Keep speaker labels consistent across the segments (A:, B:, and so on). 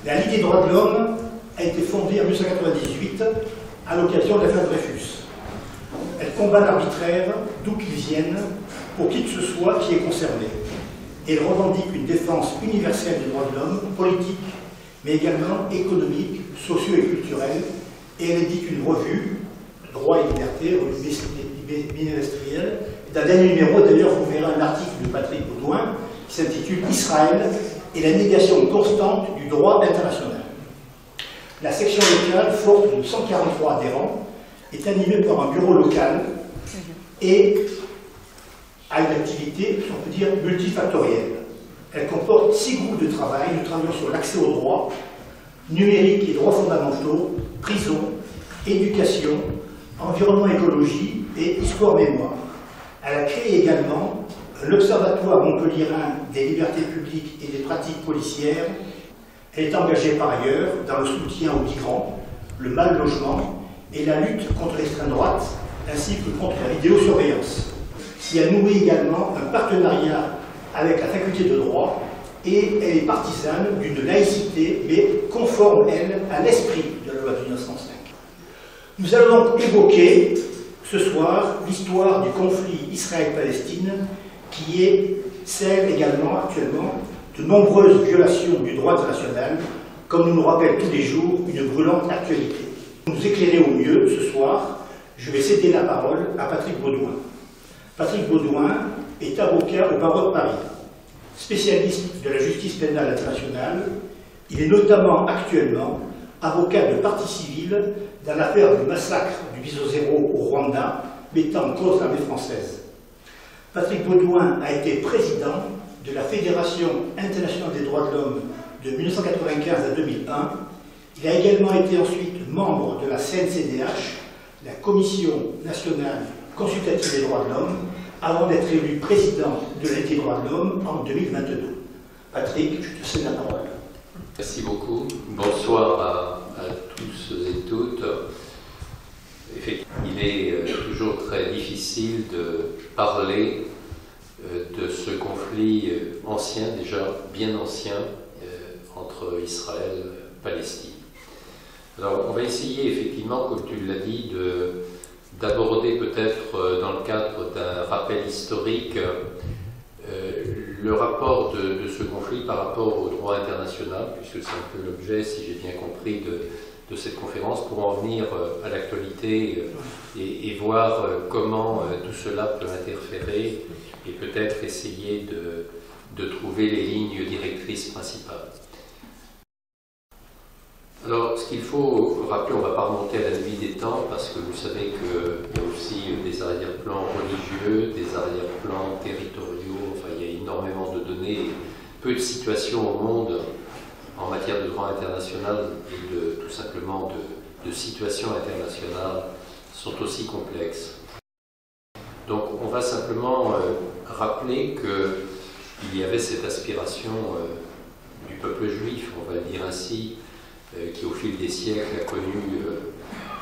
A: La Ligue des droits de l'homme a été fondée en 1998 à l'occasion de l'affaire Dreyfus. Elle combat l'arbitraire, d'où qu'il vienne, pour qui que ce soit qui est concerné. Elle revendique une défense universelle des droits de l'homme, politique, mais également économique, socio et culturelle, et elle édite une revue, Droit et Liberté, revue bimestrielle. Dans le dernier numéro, d'ailleurs, vous verrez un article de Patrick Baudouin qui s'intitule « Israël et la négation constante du droit international ». La section locale, forte de 143 adhérents, est animée par un bureau local et a une activité, si on peut dire, multifactorielle. Elle comporte 6 groupes de travail. Nous travaillons sur l'accès aux droits, numérique et droits fondamentaux, prison, éducation, environnement, écologie et histoire-mémoire. Elle a créé également l'Observatoire montpelliérain des libertés publiques et des pratiques policières. Elle est engagée par ailleurs dans le soutien aux migrants, le mal-logement et la lutte contre l'extrême droite, ainsi que contre la vidéosurveillance. Il a noué également un partenariat avec la faculté de droit et elle est partisane d'une laïcité, mais conforme, elle, à l'esprit de la loi de 1905. Nous allons donc évoquer ce soir l'histoire du conflit Israël-Palestine, qui est celle également actuellement de nombreuses violations du droit international, comme nous rappelle tous les jours une brûlante actualité. Pour nous éclairer au mieux ce soir, je vais céder la parole à Patrick Baudouin. Patrick Baudouin est avocat au barreau de Paris, spécialiste de la justice pénale internationale. Il est notamment actuellement avocat de partie civile dans l'affaire du massacre du Biso-Zéro au Rwanda, mettant en cause l'armée française. Patrick Baudouin a été président de la Fédération internationale des droits de l'homme de 1995 à 2001. Il a également été ensuite membre de la CNCDH, la Commission nationale consultative des droits de l'homme, avant d'être élu président de la Ligue des droits de l'homme en 2022. Patrick, je te cède la parole.
B: Merci beaucoup. Bonsoir à tous et toutes. Il est toujours très difficile de parler de ce conflit ancien, déjà bien ancien, entre Israël et Palestine. Alors, on va essayer effectivement, comme tu l'as dit, d'aborder peut-être dans le cadre d'un rappel historique le rapport de ce conflit par rapport au droit international, puisque c'est un peu l'objet, si j'ai bien compris, de cette conférence, pour en venir à l'actualité et voir comment tout cela peut interférer et peut-être essayer de trouver les lignes directrices principales. Alors, ce qu'il faut rappeler, on ne va pas remonter à la nuit des temps, parce que vous savez qu'il y a aussi des arrière-plans religieux, des arrière-plans territoriaux, enfin il y a énormément de données, peu de situations au monde en matière de droit international et tout simplement de situations internationales sont aussi complexes. Donc on va simplement rappeler qu'il y avait cette aspiration du peuple juif, on va le dire ainsi, qui au fil des siècles a connu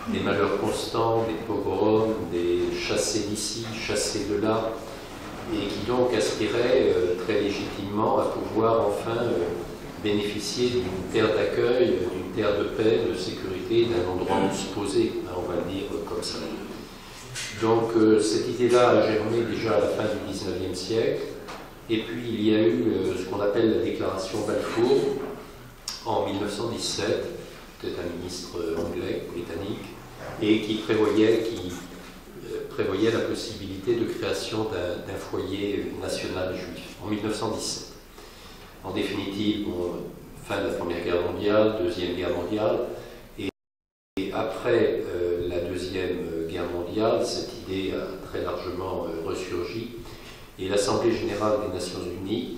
B: des malheurs constants, des pogroms, des chassés d'ici, chassés de là, et qui donc aspirait très légitimement à pouvoir enfin bénéficier d'une terre d'accueil, d'une terre de paix, de sécurité, d'un endroit où se poser, on va le dire comme ça. Donc cette idée-là a germé déjà à la fin du XIXe siècle, et puis il y a eu ce qu'on appelle la déclaration Balfour, en 1917, peut-être un ministre anglais, britannique, et qui prévoyait la possibilité de création d'un foyer national juif, en 1917. En définitive, fin de la Première Guerre mondiale, Deuxième Guerre mondiale, et après la Deuxième Guerre mondiale, cette idée a très largement ressurgi, et l'Assemblée générale des Nations unies,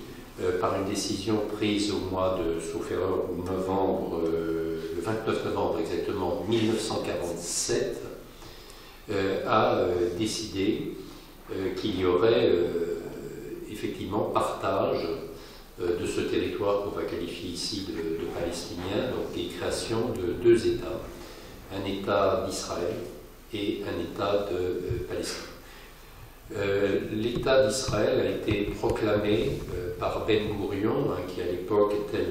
B: par une décision prise au mois de, sauf erreur, novembre, le 29 novembre exactement 1947, a décidé qu'il y aurait effectivement partage de ce territoire qu'on va qualifier ici de palestinien, donc et création de deux États, un État d'Israël et un État de Palestine. L'État d'Israël a été proclamé par Ben Gourion, qui à l'époque était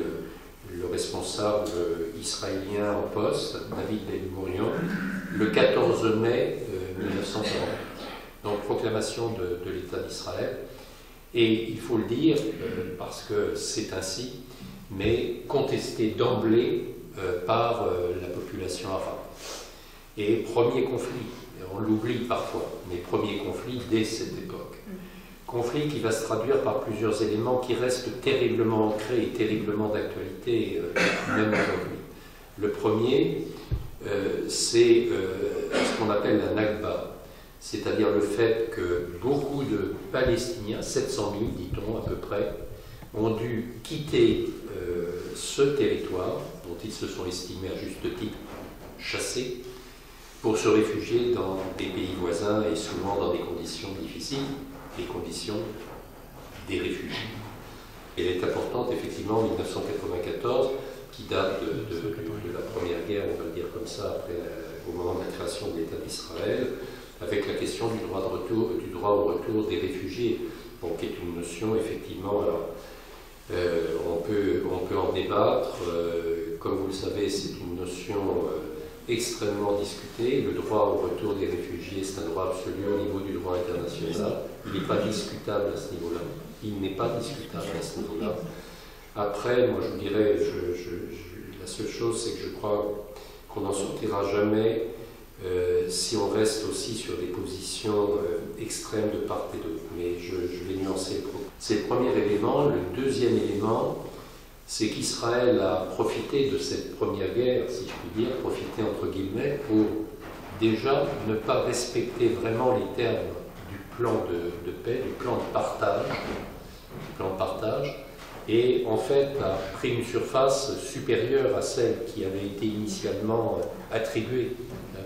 B: le responsable israélien en poste, David Ben-Gourion, le 14 mai 1948. Donc proclamation de l'État d'Israël. Et il faut le dire, parce que c'est ainsi, mais contesté d'emblée par la population arabe. Et premier conflit, on l'oublie parfois, mais premier conflit dès cette époque. Conflit qui va se traduire par plusieurs éléments qui restent terriblement ancrés et terriblement d'actualité, même aujourd'hui. Le premier, c'est ce qu'on appelle la Nakba, c'est-à-dire le fait que beaucoup de Palestiniens, 700 000 dit-on à peu près, ont dû quitter ce territoire, dont ils se sont estimés à juste titre chassés, pour se réfugier dans des pays voisins et souvent dans des conditions difficiles, les conditions des réfugiés. Elle est importante, effectivement, en 1994, qui date de la première guerre, on va le dire comme ça, après, au moment de la création de l'État d'Israël, avec la question du droit au retour des réfugiés, donc, qui est une notion, effectivement, alors, on peut en débattre, comme vous le savez, c'est une notion extrêmement discutée. Le droit au retour des réfugiés, c'est un droit absolu au niveau du droit international. Il n'est pas discutable à ce niveau-là. Il n'est pas discutable à ce niveau-là. Après, moi je dirais, la seule chose, c'est que je crois qu'on n'en sortira jamais si on reste aussi sur des positions extrêmes de part et d'autre. Mais je vais nuancer le propos. C'est le premier élément. Le deuxième élément, c'est qu'Israël a profité de cette première guerre, si je puis dire, profité entre guillemets, pour déjà ne pas respecter vraiment les termes du plan de paix, du plan de partage, et en fait a pris une surface supérieure à celle qui avait été initialement attribuée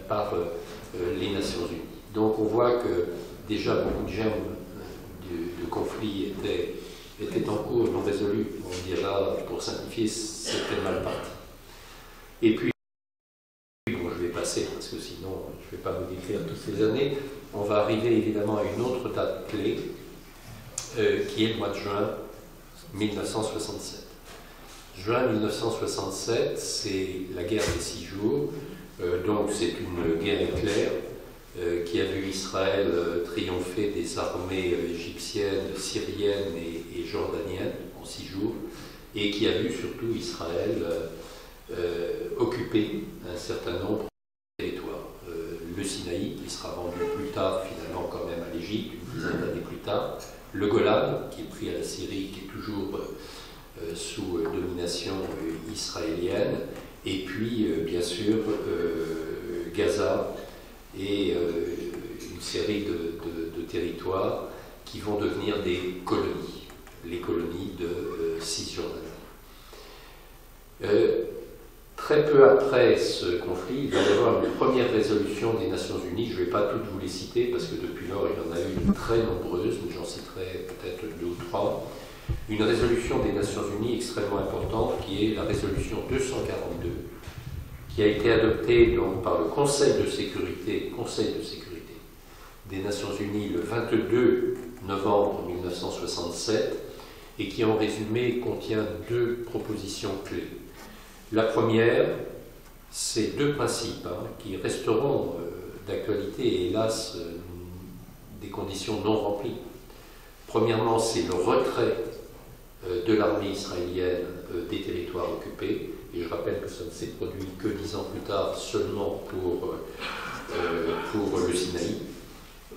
B: par les Nations Unies. Donc on voit que déjà beaucoup de germes de conflit étaient en cours, non résolus. On dira, pour simplifier, c'était mal parti. Et puis, bon, je vais passer, parce que sinon, je ne vais pas vous décrire toutes ces années. On va arriver évidemment à une autre date clé, qui est le mois de juin 1967. Juin 1967, c'est la guerre des 6 jours, donc c'est une guerre éclair qui a vu Israël triompher des armées égyptiennes, syriennes et jordaniennes en 6 jours, et qui a vu surtout Israël occuper un certain nombre de territoires. Le Sinaï, qui sera rendu plus tard finalement quand même à l'Égypte, une dizaine d'années plus tard, le Golan, qui est pris à la Syrie, qui est toujours sous domination israélienne, et puis bien sûr Gaza, et une série de territoires qui vont devenir des colonies, les colonies de Cisjordanie. Très peu après ce conflit, il va y avoir une première résolution des Nations Unies. Je ne vais pas toutes vous les citer parce que depuis lors il y en a eu de très nombreuses, mais j'en citerai peut-être 2 ou 3. Une résolution des Nations Unies extrêmement importante qui est la résolution 242, qui a été adoptée donc par le Conseil de sécurité des Nations Unies le 22 novembre 1967 et qui en résumé contient 2 propositions clés. La première, c'est 2 principes qui resteront d'actualité et hélas des conditions non remplies. Premièrement, c'est le retrait de l'armée israélienne des territoires occupés. Et je rappelle que ça ne s'est produit que 10 ans plus tard seulement pour le Sinaï.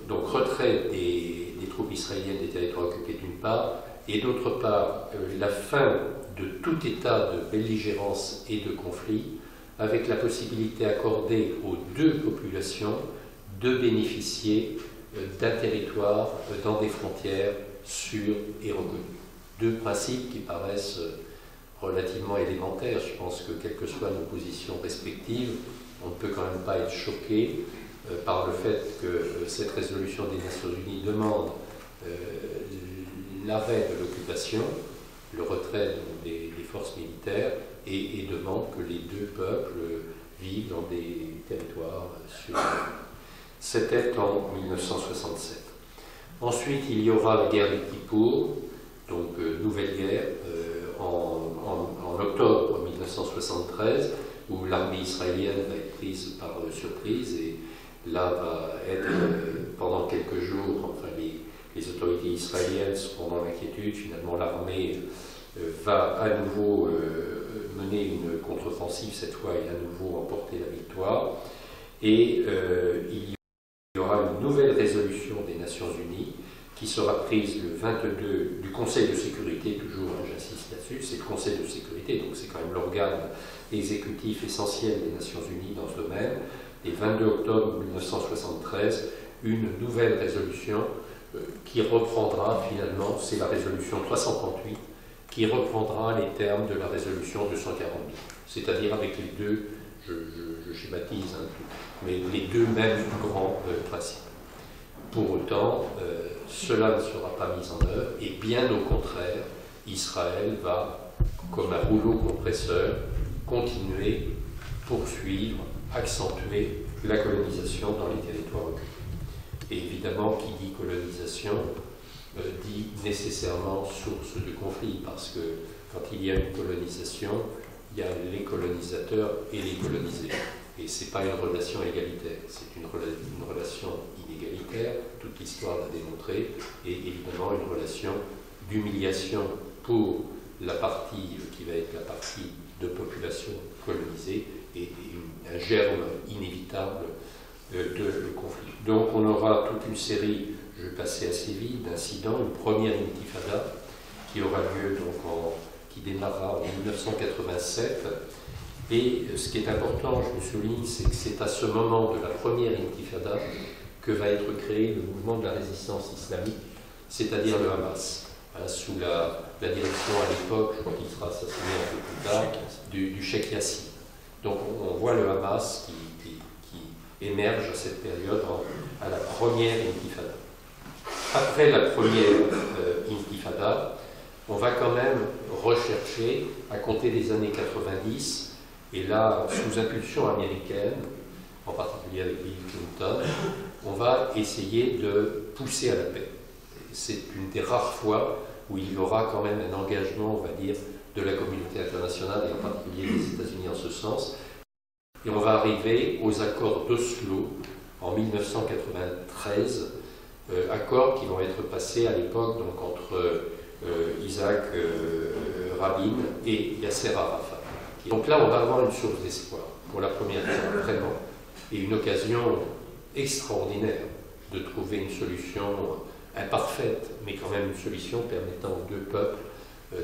B: Donc retrait des troupes israéliennes des territoires occupés d'une part, et d'autre part la fin de tout état de belligérance et de conflit, avec la possibilité accordée aux 2 populations de bénéficier d'un territoire dans des frontières sûres et reconnues. 2 principes qui paraissent relativement élémentaires. Je pense que quelles que soient nos positions respectives, on ne peut quand même pas être choqué par le fait que cette résolution des Nations Unies demande l'arrêt de l'occupation, le retrait des forces militaires, et demande que les 2 peuples vivent dans des territoires sûrs. C'était en 1967. Ensuite, il y aura la guerre de Kippour, donc nouvelle guerre, en octobre 1973, où l'armée israélienne va être prise par surprise et là va être pendant quelques jours, enfin les autorités israéliennes seront dans l'inquiétude. Finalement, l'armée va à nouveau mener une contre-offensive cette fois et à nouveau emporter la victoire. Et il y aura une nouvelle résolution des Nations Unies qui sera prise le 22 du Conseil de sécurité, toujours j'insiste là-dessus, c'est le Conseil de sécurité, donc c'est quand même l'organe exécutif essentiel des Nations Unies dans ce domaine. Et 22 octobre 1973, une nouvelle résolution qui reprendra finalement, c'est la résolution 338, qui reprendra les termes de la résolution 242, c'est-à-dire avec les deux, je schématise un peu, mais les deux mêmes grands principes. Pour autant, cela ne sera pas mis en œuvre, et bien au contraire, Israël va, comme un rouleau compresseur, continuer, poursuivre, accentuer la colonisation dans les territoires occupés. Et évidemment, qui dit colonisation dit nécessairement source de conflit, parce que quand il y a une colonisation, il y a les colonisateurs et les colonisés. Et ce n'est pas une relation égalitaire, c'est une relation inégalitaire, toute l'histoire l'a démontré, et évidemment une relation d'humiliation pour la partie qui va être la partie de population colonisée, et un germe inévitable de conflit. Donc on aura toute une série, je vais passer assez vite, d'incidents, une première intifada qui aura lieu, donc qui démarrera en 1987. Et ce qui est important, je me souligne, c'est que c'est à ce moment de la première intifada que va être créé le mouvement de la résistance islamique, c'est-à-dire le Hamas, sous la direction à l'époque, je crois qu'il sera assassiné un peu plus tard, du Cheikh Yassine. Donc on voit le Hamas qui émerge à cette période à la première intifada. Après la première intifada, on va quand même rechercher, à compter des années 90, et là, sous impulsion américaine, en particulier avec Bill Clinton, on va essayer de pousser à la paix. C'est une des rares fois où il y aura quand même un engagement, on va dire, de la communauté internationale, et en particulier des États-Unis en ce sens. Et on va arriver aux accords d'Oslo en 1993, accords qui vont être passés à l'époque donc entre Isaac Rabin et Yasser Arafat. Donc là, on va avoir une source d'espoir, pour la première fois, vraiment, et une occasion extraordinaire de trouver une solution imparfaite, mais quand même une solution permettant aux deux peuples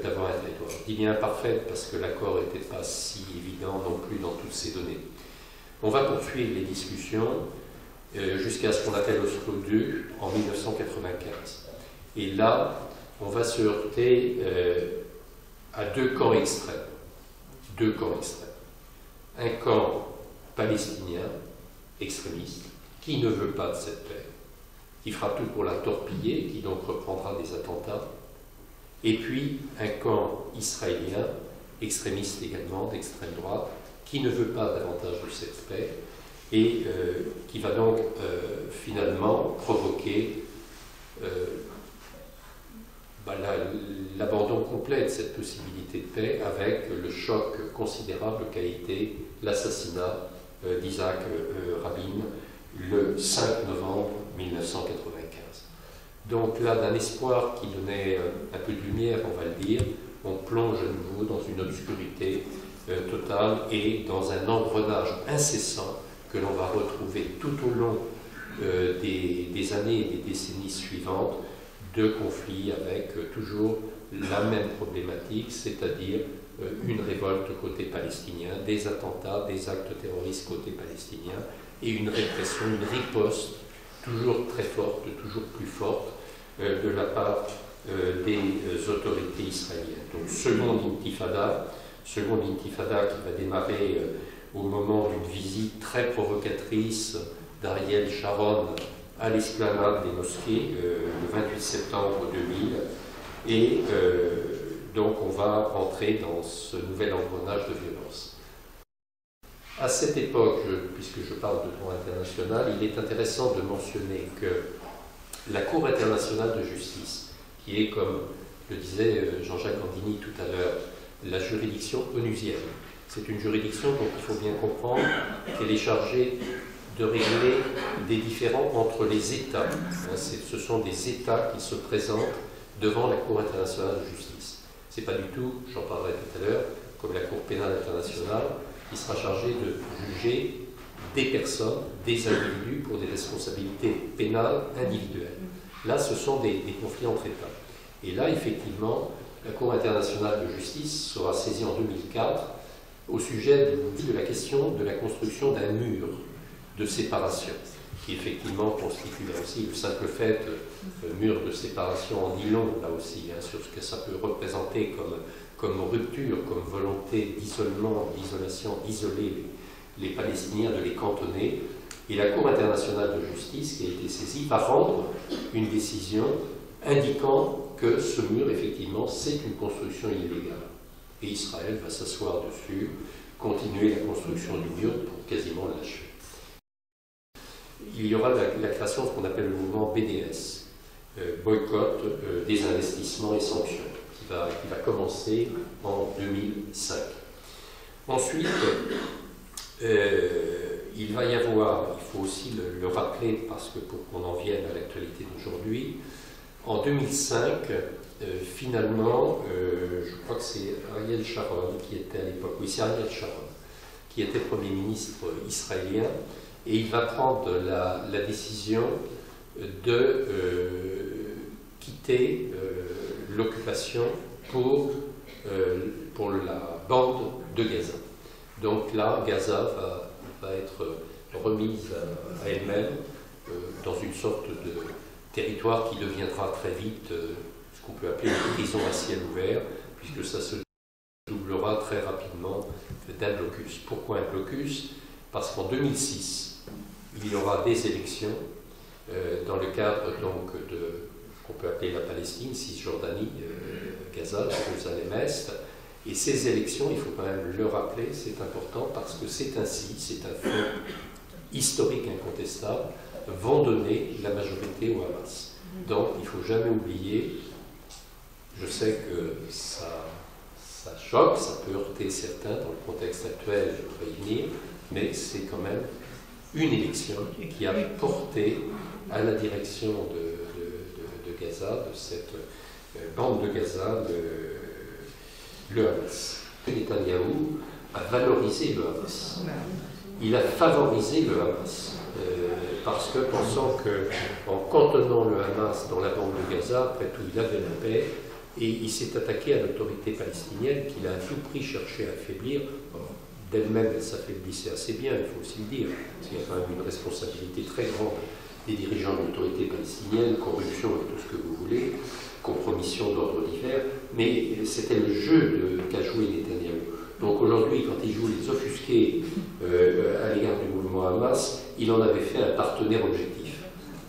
B: d'avoir un territoire. Je dis bien imparfaite parce que l'accord n'était pas si évident non plus dans toutes ces données. On va poursuivre les discussions jusqu'à ce qu'on appelle Oslo II en 1995. Et là, on va se heurter à deux camps extrêmes. Deux camps extrêmes. Un camp palestinien, extrémiste, qui ne veut pas de cette paix, qui fera tout pour la torpiller, qui donc reprendra des attentats, et puis un camp israélien, extrémiste également, d'extrême droite, qui ne veut pas davantage de cette paix, et qui va donc finalement provoquer l'abandon complet de cette possibilité de paix avec le choc considérable qu'a été l'assassinat d'Isaac Rabin le 5 novembre 1995. Donc là, d'un espoir qui donnait un peu de lumière, on va le dire, on plonge à nouveau dans une obscurité totale et dans un engrenage incessant que l'on va retrouver tout au long des années et des décennies suivantes, de conflits avec toujours la même problématique, c'est-à-dire une révolte côté palestinien, des attentats, des actes terroristes côté palestinien, et une répression, une riposte toujours très forte, toujours plus forte de la part des autorités israéliennes. Donc seconde intifada qui va démarrer au moment d'une visite très provocatrice d'Ariel Sharon à l'esplanade des mosquées le 28 septembre 2000, et donc on va entrer dans ce nouvel engrenage de violence. À cette époque, puisque je parle de droit international, il est intéressant de mentionner que la Cour internationale de justice, qui est, comme le disait Jean-Jacques Gandini tout à l'heure, la juridiction onusienne, C'est une juridiction dont il faut bien comprendre qu'elle est chargée de régler des différends entre les États. Ce sont des États qui se présentent devant la Cour internationale de justice. Ce n'est pas du tout, j'en parlerai tout à l'heure, comme la Cour pénale internationale, qui sera chargée de juger des personnes, des individus pour des responsabilités pénales individuelles. Là, ce sont des conflits entre États. Et là, effectivement, la Cour internationale de justice sera saisie en 2004 au sujet de la question de la construction d'un mur de séparation, qui effectivement constitue là aussi le simple fait, mur de séparation en dit long, là aussi, sur ce que ça peut représenter comme rupture, comme volonté d'isolement, d'isolation, isoler les Palestiniens, de les cantonner. Et la Cour internationale de justice, qui a été saisie, va rendre une décision indiquant que ce mur, effectivement, c'est une construction illégale. Et Israël va s'asseoir dessus, continuer la construction du mur pour quasiment l'achever. Il y aura la création de ce qu'on appelle le mouvement BDS, boycott, des investissements et sanctions, qui va commencer en 2005. Ensuite, il va y avoir, il faut aussi le rappeler parce que pour qu'on en vienne à l'actualité d'aujourd'hui, en 2005, finalement, je crois que c'est Ariel Sharon qui était à l'époque, oui c'est Ariel Sharon, qui était Premier ministre israélien, et il va prendre la décision de quitter l'occupation pour la bande de Gaza. Donc là, Gaza va être remise à elle-même dans une sorte de territoire qui deviendra très vite ce qu'on peut appeler une prison à ciel ouvert, puisque ça se doublera très rapidement d'un blocus. Pourquoi un blocus? Parce qu'en 2006, il y aura des élections dans le cadre donc de ce qu'on peut appeler la Palestine, Cisjordanie, Gaza, Jérusalem-Est. Et ces élections, il faut quand même le rappeler, c'est important parce que c'est ainsi, c'est un fait historique incontestable, vont donner la majorité au Hamas. Donc il ne faut jamais oublier, je sais que ça choque, ça peut heurter certains dans le contexte actuel, je vais y venir, mais c'est quand même une élection qui a porté à la direction de Gaza, de cette bande de Gaza, le Hamas. Netanyahou a valorisé le Hamas. Il a favorisé le Hamas. Parce que pensant qu'en cantonnant le Hamas dans la bande de Gaza, après tout, il avait la paix, et il s'est attaqué à l'autorité palestinienne qu'il a à tout prix cherché à affaiblir. D'elle-même, elle s'affaiblissait assez bien, il faut aussi le dire, parce qu'il y a quand même une responsabilité très grande des dirigeants de l'autorité palestinienne, corruption et tout ce que vous voulez, compromission d'ordre divers, mais c'était le jeu qu'a joué Netanyahou. Donc aujourd'hui, quand il joue les offusqués à l'égard du mouvement Hamas, il en avait fait un partenaire objectif.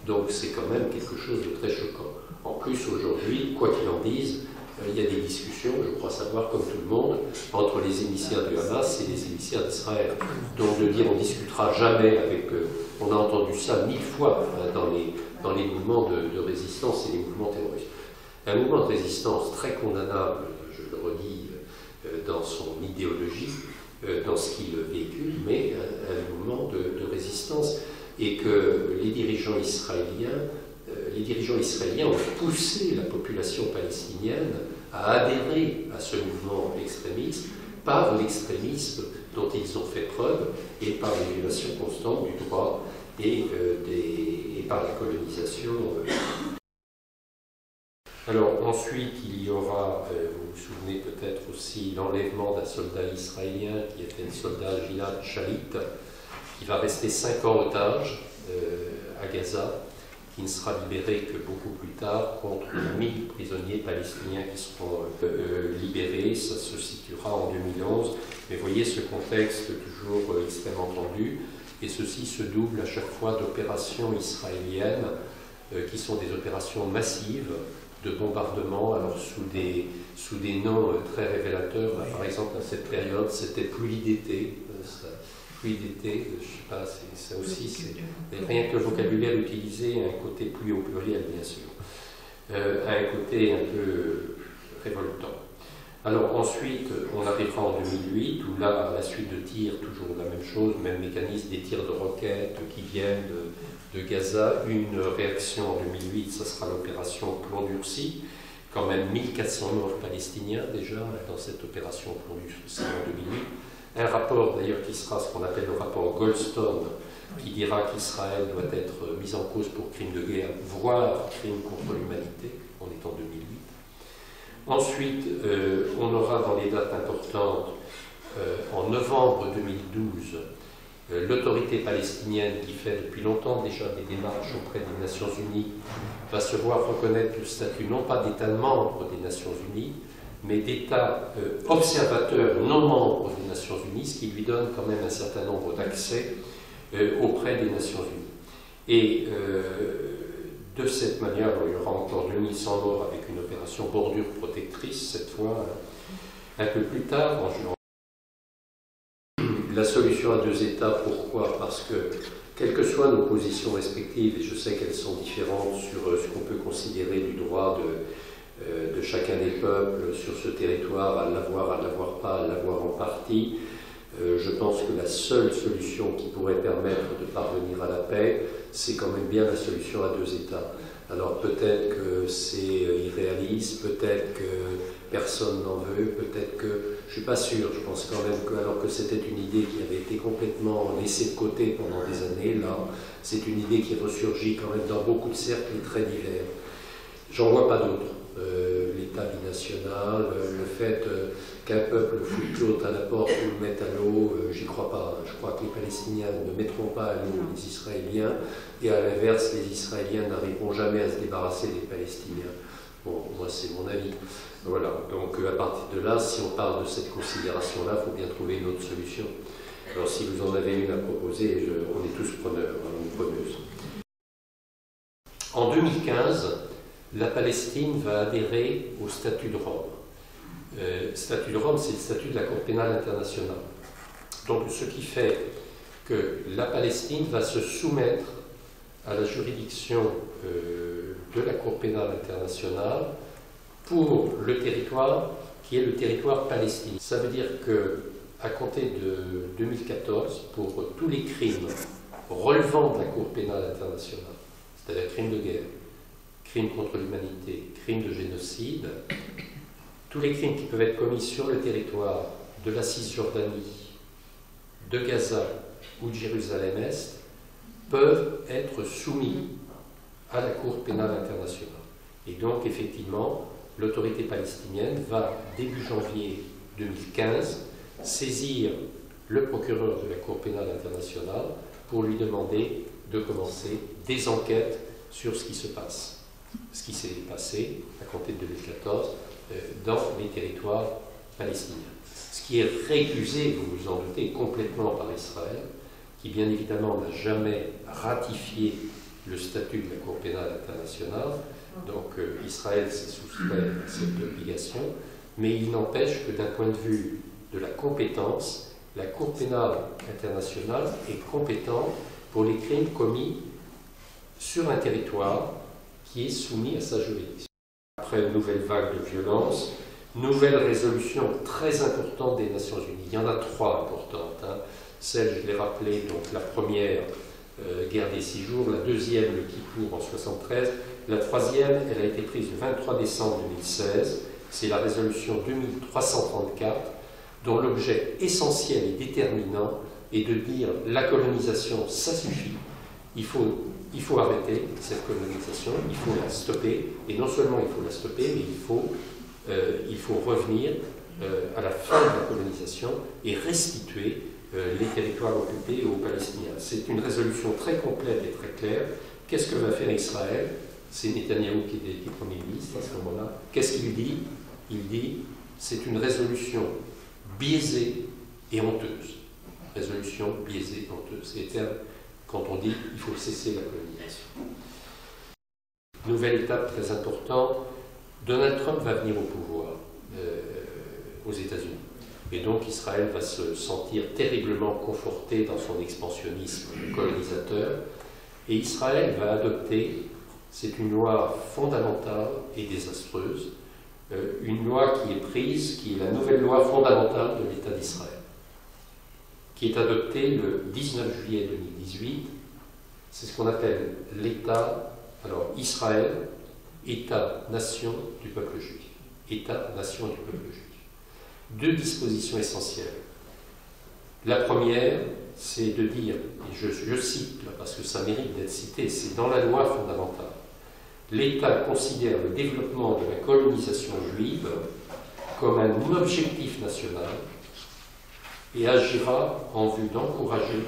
B: Donc c'est quand même quelque chose de très choquant. En plus, aujourd'hui, quoi qu'il en dise, il y a des discussions, je crois savoir, comme tout le monde, entre les émissaires du Hamas et les émissaires d'Israël. Donc de dire on ne discutera jamais avec... on a entendu ça 1000 fois dans les mouvements de résistance et les mouvements terroristes. Un mouvement de résistance très condamnable, je le redis, dans son idéologie, dans ce qu'il véhicule, mais un mouvement de résistance, et que les dirigeants israéliens ont poussé la population palestinienne à adhérer à ce mouvement extrémiste par l'extrémisme dont ils ont fait preuve et par les violations constantes du droit et par la colonisation. Alors ensuite, il y aura, vous vous souvenez peut-être aussi, l'enlèvement d'un soldat israélien qui était le soldat Gilad Shalit, qui va rester 5 ans otage à Gaza, qui ne sera libéré que beaucoup plus tard, contre 1000 prisonniers palestiniens qui seront libérés. Ça se situera en 2011. Mais voyez ce contexte toujours extrêmement tendu, et ceci se double à chaque fois d'opérations israéliennes qui sont des opérations massives de bombardement, alors sous des noms très révélateurs. Par exemple, à cette période, c'était pluie d'été. Pluie d'été, je ne sais pas, ça aussi, c'est rien que le vocabulaire utilisé a un côté pluie au pluriel, bien sûr, a un côté un peu révoltant. Alors ensuite, on arrivera en 2008, où là, à la suite de tirs, toujours la même chose, même mécanisme, des tirs de roquettes qui viennent de Gaza. Une réaction en 2008, ça sera l'opération Plomb durci. Quand même 1400 morts palestiniens déjà dans cette opération Plomb durci en 2008. Un rapport d'ailleurs qui sera ce qu'on appelle le rapport Goldstone, qui dira qu'Israël doit être mis en cause pour crimes de guerre, voire crimes contre l'humanité. On est en 2008. Ensuite, on aura dans les dates importantes, en novembre 2012, l'autorité palestinienne qui fait depuis longtemps déjà des démarches auprès des Nations Unies va se voir reconnaître le statut non pas d'État membre des Nations Unies, mais d'État observateur non membre des Nations Unies, ce qui lui donne quand même un certain nombre d'accès auprès des Nations Unies. Et de cette manière, il y aura encore 2100 morts avec une opération bordure protectrice, cette fois un peu plus tard, en juin. La solution à deux États, pourquoi? Parce que, quelles que soient nos positions respectives, et je sais qu'elles sont différentes sur ce qu'on peut considérer du droit de chacun des peuples sur ce territoire, à l'avoir pas, à l'avoir en partie, je pense que la seule solution qui pourrait permettre de parvenir à la paix, c'est quand même bien la solution à deux États. Alors peut-être que c'est irréaliste, peut-être que personne n'en veut, peut-être que... Je ne suis pas sûr, je pense quand même que, alors que c'était une idée qui avait été complètement laissée de côté pendant des années, là, c'est une idée qui ressurgit quand même dans beaucoup de cercles très divers. J'en vois pas d'autres. L'État binational, le fait qu'un peuple foute l'autre à la porte ou le mette à l'eau, j'y crois pas. Je crois que les Palestiniens ne mettront pas à l'eau les Israéliens, et à l'inverse, les Israéliens n'arriveront jamais à se débarrasser des Palestiniens. Bon, moi c'est mon avis. Voilà, donc à partir de là, si on parle de cette considération-là, il faut bien trouver une autre solution. Alors si vous en avez une à proposer, on est tous preneurs, ou preneuses. En 2015, la Palestine va adhérer au statut de Rome. Le statut de Rome, c'est le statut de la Cour pénale internationale. Donc ce qui fait que la Palestine va se soumettre à la juridiction de la Cour pénale internationale pour le territoire qui est le territoire palestinien. Ça veut dire qu'à compter de 2014, pour tous les crimes relevant de la Cour pénale internationale, c'est-à-dire crimes de guerre, crimes contre l'humanité, crimes de génocide, tous les crimes qui peuvent être commis sur le territoire de la Cisjordanie, de Gaza ou de Jérusalem-Est peuvent être soumis à la Cour pénale internationale. Et donc, effectivement, l'autorité palestinienne va, début janvier 2015, saisir le procureur de la Cour pénale internationale pour lui demander de commencer des enquêtes sur ce qui se passe, ce qui s'est passé à compter de 2014 dans les territoires palestiniens. Ce qui est récusé, vous vous en doutez, complètement par Israël, qui bien évidemment n'a jamais ratifié le statut de la Cour pénale internationale. Donc Israël s'est soustrait à cette obligation, mais il n'empêche que d'un point de vue de la compétence, la Cour pénale internationale est compétente pour les crimes commis sur un territoire qui est soumis à sa juridiction. Après une nouvelle vague de violence, nouvelle résolution très importante des Nations Unies. Il y en a trois importantes. Celle, je l'ai rappelé, donc la première, guerre des 6 jours, la deuxième, le Kippour en 73, la troisième, elle a été prise le 23 décembre 2016, c'est la résolution 2334, dont l'objet essentiel et déterminant est de dire la colonisation, ça suffit, il faut arrêter cette colonisation, il faut la stopper, et non seulement il faut la stopper, mais il faut revenir à la fin de la colonisation et restituer les territoires occupés aux Palestiniens. C'est une résolution très complète et très claire. Qu'est-ce que va faire Israël? C'est Netanyahou qui est Premier ministre à ce moment-là. Qu'est-ce qu'il dit? Il dit c'est une résolution biaisée et honteuse. Résolution biaisée et honteuse. C'est les termes quand on dit il faut cesser la colonisation. Nouvelle étape très importante, Donald Trump va venir au pouvoir aux États-Unis. Et donc Israël va se sentir terriblement conforté dans son expansionnisme colonisateur. Et Israël va adopter, c'est une loi fondamentale et désastreuse, une loi qui est prise, qui est la nouvelle loi fondamentale de l'État d'Israël, qui est adoptée le 19 juillet 2018. C'est ce qu'on appelle l'État, alors Israël, État-nation du peuple juif. État-nation du peuple juif. Deux dispositions essentielles. La première, c'est de dire, et je cite là, parce que ça mérite d'être cité, c'est dans la loi fondamentale, l'État considère le développement de la colonisation juive comme un objectif national et agira en vue d'encourager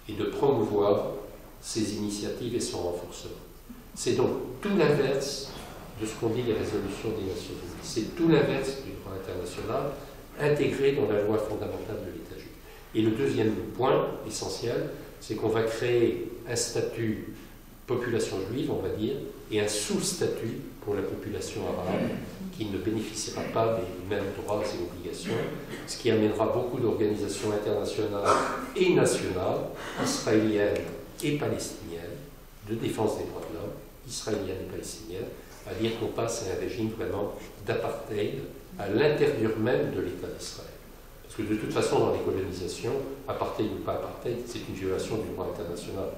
B: et de promouvoir ses initiatives et son renforcement. C'est donc tout l'inverse de ce qu'ont dit les résolutions des Nations Unies. C'est tout l'inverse du droit international intégré dans la loi fondamentale de l'État juif. Et le deuxième point essentiel, c'est qu'on va créer un statut population juive, on va dire, et un sous-statut pour la population arabe qui ne bénéficiera pas des mêmes droits et obligations, ce qui amènera beaucoup d'organisations internationales et nationales, israéliennes et palestiniennes, de défense des droits de l'homme, israéliennes et palestiniennes, à dire qu'on passe à un régime vraiment d'apartheid à l'intérieur même de l'État d'Israël. Parce que de toute façon, dans les colonisations, apartheid ou pas apartheid, c'est une violation du droit international.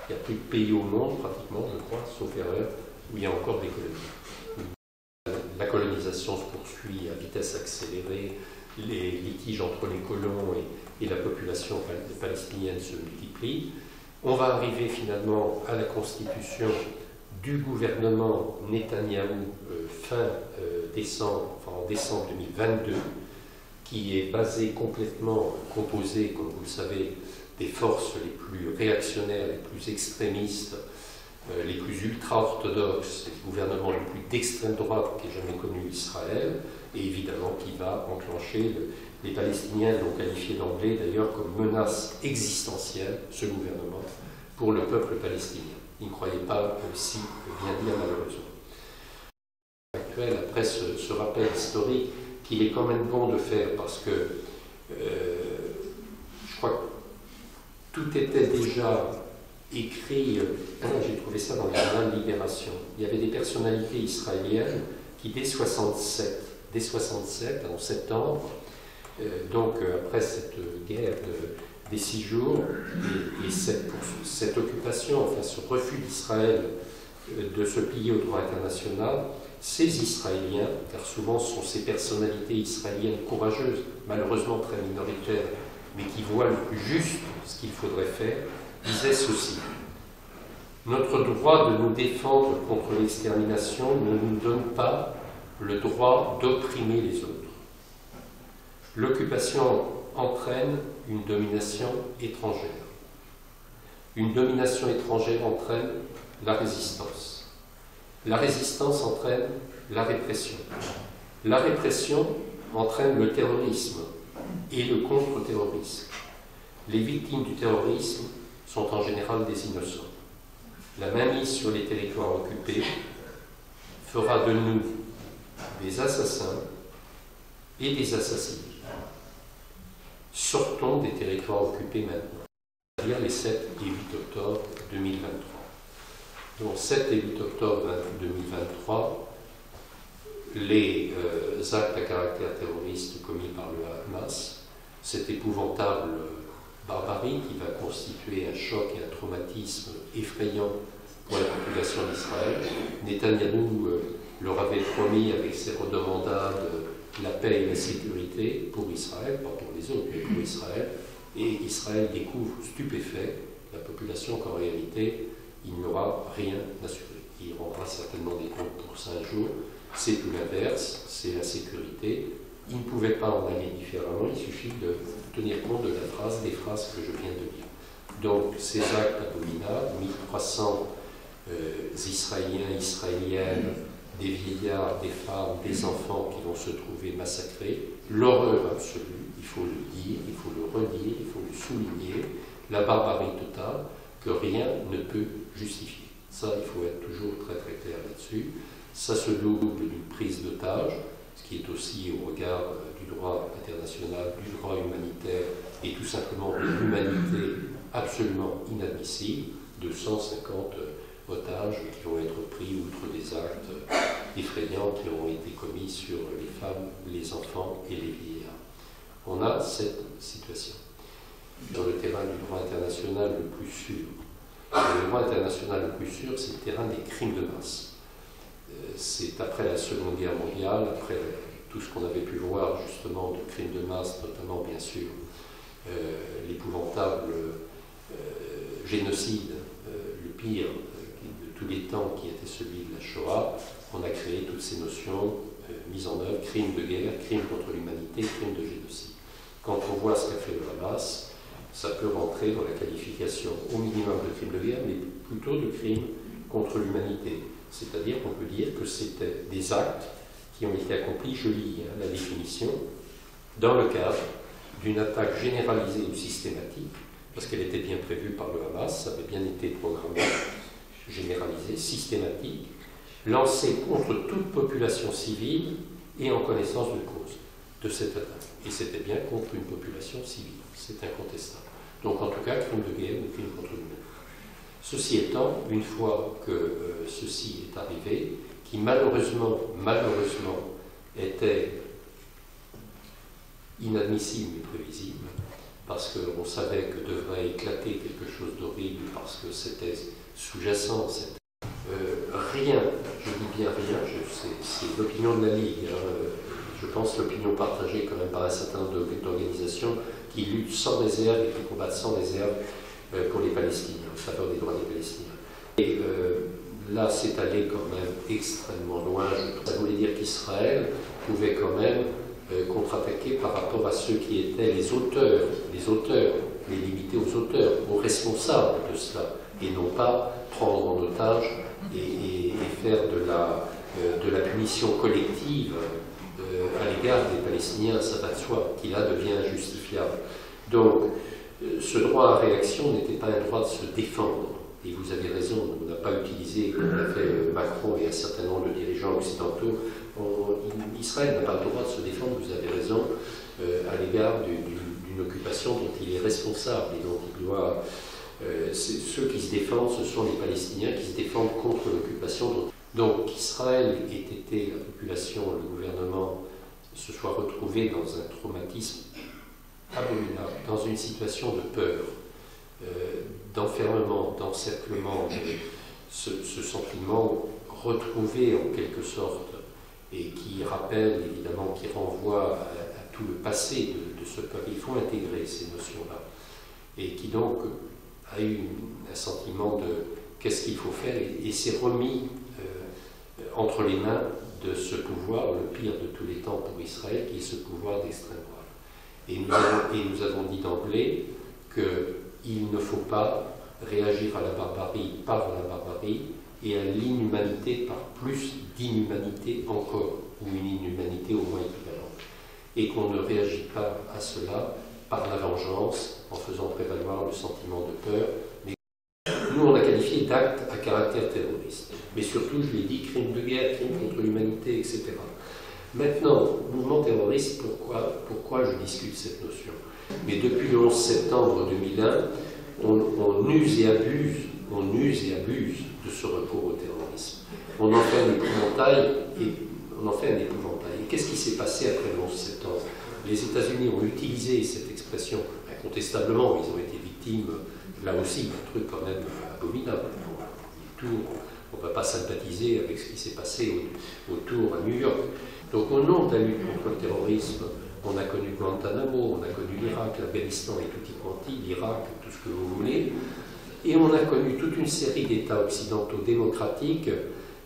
B: Il n'y a plus de pays au monde, pratiquement, je crois, sauf erreur, où il y a encore des colonies. La colonisation se poursuit à vitesse accélérée, les litiges entre les colons et la population palestinienne se multiplient. On va arriver finalement à la constitution du gouvernement Netanyahou en décembre 2022, qui est basé complètement, composé, comme vous le savez, des forces les plus réactionnaires, les plus extrémistes, les plus ultra-orthodoxes, les gouvernements les plus d'extrême droite qu'ait jamais connu Israël, et évidemment qui va enclencher, les Palestiniens l'ont qualifié d'anglais d'ailleurs comme menace existentielle, ce gouvernement, pour le peuple palestinien. Ils ne croyaient pas si bien dire malheureusement. Actuel, après ce rappel historique, qu'il est quand même bon de faire parce que je crois que tout était déjà écrit. J'ai trouvé ça dans le journal Libération. Il y avait des personnalités israéliennes qui, dès 67, en septembre, donc après cette guerre des 6 jours et cette occupation, enfin ce refus d'Israël de se plier au droit international, ces Israéliens, car souvent ce sont ces personnalités israéliennes courageuses, malheureusement très minoritaires, mais qui voient le plus juste ce qu'il faudrait faire, disaient ceci: notre droit de nous défendre contre l'extermination ne nous donne pas le droit d'opprimer les autres. L'occupation entraîne une domination étrangère. Une domination étrangère entraîne la résistance. La résistance entraîne la répression. La répression entraîne le terrorisme et le contre-terrorisme. Les victimes du terrorisme sont en général des innocents. La mainmise sur les territoires occupés fera de nous des assassins et des assassinés. Sortons des territoires occupés maintenant, c'est-à-dire les 7 et 8 octobre 2023. Donc 7 et 8 octobre 2023, les actes à caractère terroriste commis par le Hamas, cette épouvantable barbarie qui va constituer un choc et un traumatisme effrayant pour la population d'Israël. Netanyahou leur avait promis avec ses redemandades la paix et la sécurité pour Israël, pas pour les autres, mais pour Israël. Et Israël découvre stupéfait, la population, qu'en réalité, il n'aura rien assuré. Il rendra certainement des comptes pour 5 jours. C'est tout l'inverse, c'est la sécurité. Il ne pouvait pas en aller différemment, il suffit de tenir compte des phrases que je viens de dire. Donc, ces actes abominables, 1300 Israéliens, Israéliennes, des vieillards, des femmes, des enfants qui vont se trouver massacrés, l'horreur absolue, il faut le dire, il faut le redire, il faut le souligner, la barbarie totale, que rien ne peut justifier. Ça, il faut être toujours très très clair là-dessus. Ça se double d'une prise d'otage, ce qui est aussi au regard du droit international, du droit humanitaire et tout simplement de l'humanité absolument inadmissible, de 150 otages qui vont être pris outre des actes effrayants qui ont été commis sur les femmes, les enfants et les vieillards. On a cette situation. Sur le terrain du droit international le plus sûr, le droit international le plus sûr, c'est le terrain des crimes de masse. C'est après la Seconde Guerre mondiale, après tout ce qu'on avait pu voir justement de crimes de masse, notamment bien sûr l'épouvantable génocide, le pire de tous les temps qui était celui de la Shoah. On a créé toutes ces notions mises en œuvre, crimes de guerre, crimes contre l'humanité, crimes de génocide. Quand on voit ce qu'a fait le Hamas, ça peut rentrer dans la qualification au minimum de crimes de guerre, mais plutôt de crimes contre l'humanité. C'est-à-dire qu'on peut dire que c'était des actes qui ont été accomplis, je lis la définition, dans le cadre d'une attaque généralisée ou systématique, parce qu'elle était bien prévue par le Hamas, ça avait bien été programmé, généralisé, systématique, lancée contre toute population civile et en connaissance de cause de cette attaque. Et c'était bien contre une population civile, c'est incontestable. Donc en tout cas, crime de guerre ou crime contre l'humanité. Ceci étant, une fois que ceci est arrivé, qui malheureusement était inadmissible mais prévisible, parce qu'on savait que devrait éclater quelque chose d'horrible, parce que c'était sous-jacent, rien, je dis bien rien, c'est l'opinion de la Ligue, je pense l'opinion partagée quand même par un certain nombre d'organisations qui luttent sans réserve et qui combattent sans réserve pour les Palestiniens, en faveur des droits des Palestiniens. Et là, c'est allé quand même extrêmement loin. Ça voulait dire qu'Israël pouvait quand même contre-attaquer par rapport à ceux qui étaient les auteurs, les limiter aux auteurs, aux responsables de cela, et non pas prendre en otage et faire de la punition collective à l'égard des Palestiniens, ça va de soi, qui là devient injustifiable. Donc, ce droit à réaction n'était pas un droit de se défendre. Et vous avez raison, on n'a pas utilisé, comme l'a fait Macron et un certain nombre de dirigeants occidentaux, Israël n'a pas le droit de se défendre, vous avez raison, à l'égard d'une occupation dont il est responsable et dont il doit... ceux qui se défendent, ce sont les Palestiniens qui se défendent contre l'occupation. Donc qu'Israël ait été, la population, le gouvernement, se soit retrouvé dans un traumatisme abominable, dans une situation de peur, d'enfermement, d'encerclement, ce sentiment retrouvé en quelque sorte, et qui rappelle évidemment, qui renvoie à tout le passé de ce peuple. Il faut intégrer ces notions-là. Et qui donc a eu un sentiment de qu'est-ce qu'il faut faire, et s'est remis entre les mains de ce pouvoir, le pire de tous les temps pour Israël, qui est ce pouvoir d'extrême droite. Et nous avons dit d'emblée qu'il ne faut pas réagir à la barbarie par la barbarie et à l'inhumanité par plus d'inhumanité encore, ou une inhumanité au moins équivalente. Et qu'on ne réagit pas à cela par la vengeance, en faisant prévaloir le sentiment de peur. Mais nous, on a qualifié d'actes à caractère terroriste. Mais surtout, je l'ai dit, crimes de guerre, crimes contre l'humanité, etc. Maintenant, mouvement terroriste, pourquoi je discute cette notion? Mais depuis le 11 septembre 2001, on use et abuse de ce recours au terrorisme. On en fait un épouvantail, et qu'est-ce qui s'est passé après le 11 septembre? Les États-Unis ont utilisé cette expression, incontestablement, ils ont été victimes, là aussi, d'un truc quand même abominable. On ne va pas sympathiser avec ce qui s'est passé autour à New York. Donc au nom de la lutte contre le terrorisme, on a connu Guantanamo, on a connu l'Irak, l'Afghanistan et tout y quanti, l'Irak, tout ce que vous voulez, et on a connu toute une série d'États occidentaux démocratiques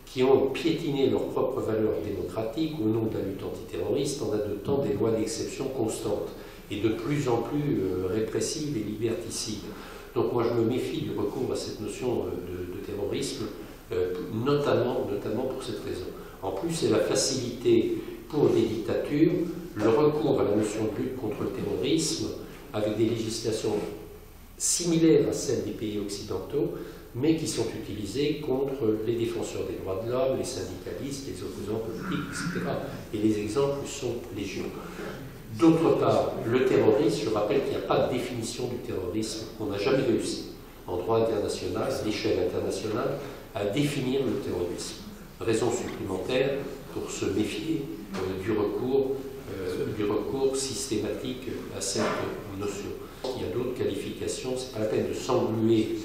B: qui ont piétiné leurs propres valeurs démocratiques au nom de la lutte antiterroriste en adoptant des lois d'exception constantes et de plus en plus répressives et liberticides. Donc moi je me méfie du recours à cette notion de terrorisme, notamment pour cette raison. En plus, c'est la facilité pour des dictatures, le recours à la notion de lutte contre le terrorisme avec des législations similaires à celles des pays occidentaux, mais qui sont utilisées contre les défenseurs des droits de l'homme, les syndicalistes, les opposants politiques, etc. Et les exemples sont légion. D'autre part, le terrorisme, je rappelle qu'il n'y a pas de définition du terrorisme, on n'a jamais réussi en droit international, à l'échelle internationale, à définir le terrorisme. Raison supplémentaire pour se méfier du recours systématique à cette notion. Il y a d'autres qualifications, ce n'est pas la peine de s'engluer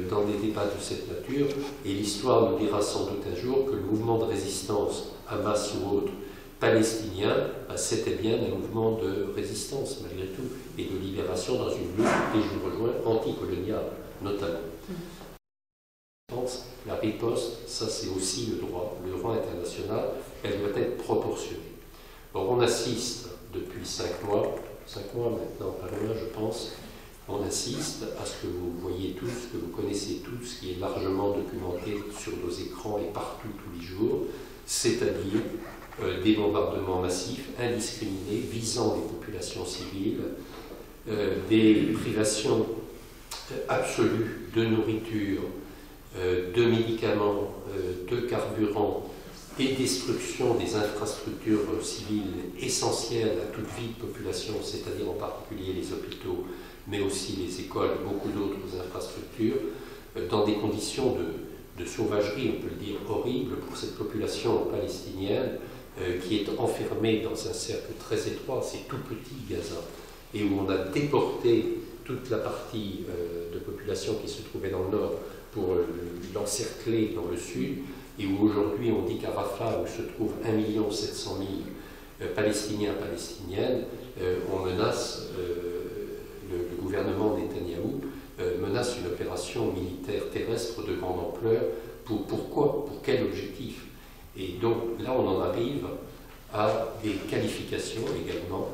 B: dans des débats de cette nature, et l'histoire nous dira sans doute un jour que le mouvement de résistance, Hamas ou autre, palestinien, c'était bien un mouvement de résistance malgré tout, et de libération dans une lutte, et je vous rejoins, anticoloniale notamment. La riposte, ça c'est aussi le droit international, elle doit être proportionnée. Or on assiste depuis 5 mois maintenant, pas loin je pense, on assiste à ce que vous voyez tous, que vous connaissez tous, qui est largement documenté sur nos écrans et partout tous les jours, c'est-à-dire des bombardements massifs, indiscriminés, visant les populations civiles, des privations absolues de nourriture, de médicaments, de carburant et destruction des infrastructures civiles essentielles à toute vie de population, c'est-à-dire en particulier les hôpitaux, mais aussi les écoles, beaucoup d'autres infrastructures, dans des conditions de sauvagerie, on peut le dire, horribles pour cette population palestinienne qui est enfermée dans un cercle très étroit, c'est tout petit Gaza, et où on a déporté toute la partie de population qui se trouvait dans le nord pour l'encercler dans le sud, et où aujourd'hui on dit qu'à Rafah, où se trouvent 1 700 000 Palestiniens et Palestiniennes, on menace, le gouvernement Netanyahou menace une opération militaire terrestre de grande ampleur. Pourquoi? Pour quel objectif? Et donc là on en arrive à des qualifications également,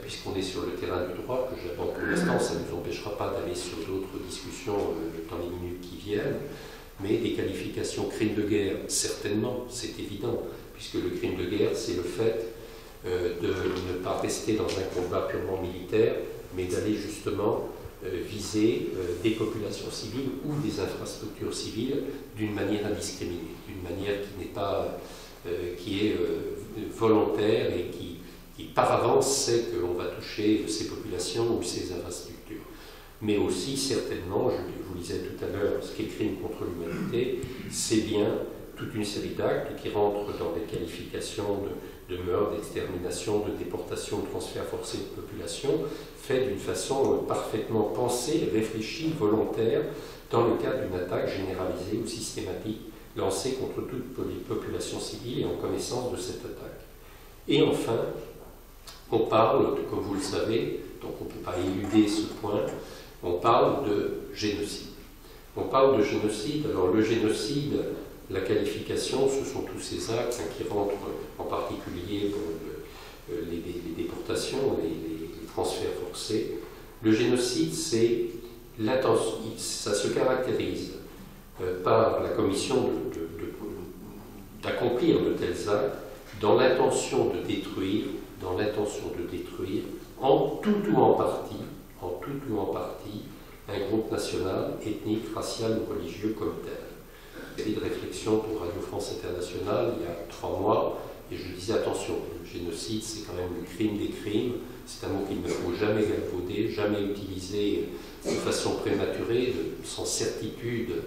B: puisqu'on est sur le terrain du droit, que j'aborde pour l'instant, ça ne nous empêchera pas d'aller sur d'autres discussions dans les minutes qui viennent, mais des qualifications crime de guerre, certainement, c'est évident, puisque le crime de guerre, c'est le fait de ne pas rester dans un combat purement militaire, mais d'aller justement viser des populations civiles ou des infrastructures civiles d'une manière indiscriminée, d'une manière qui n'est pas, qui est volontaire et qui par avance sait qu'on va toucher ces populations ou ces infrastructures. Mais aussi, certainement, je vous disais tout à l'heure, ce qui est crime contre l'humanité, c'est bien toute une série d'actes qui rentrent dans des qualifications de meurtre, d'extermination, de déportation, de transfert forcé de population, fait d'une façon parfaitement pensée, réfléchie, volontaire, dans le cadre d'une attaque généralisée ou systématique lancée contre toutes les populations civiles et en connaissance de cette attaque. Et enfin, on parle, comme vous le savez, donc on ne peut pas éluder ce point, on parle de génocide. On parle de génocide, alors le génocide, la qualification, ce sont tous ces actes qui rentrent en particulier dans les déportations, les transferts forcés. Le génocide, ça se caractérise par la commission d'accomplir de tels actes dans l'intention de détruire, en tout ou en partie, un groupe national, ethnique, racial ou religieux comme tel. J'ai de réflexion pour Radio France Internationale il y a 3 mois, et je disais attention, le génocide c'est quand même le crime des crimes, c'est un mot qu'il ne faut jamais galvauder, jamais utiliser de façon prématurée, sans certitude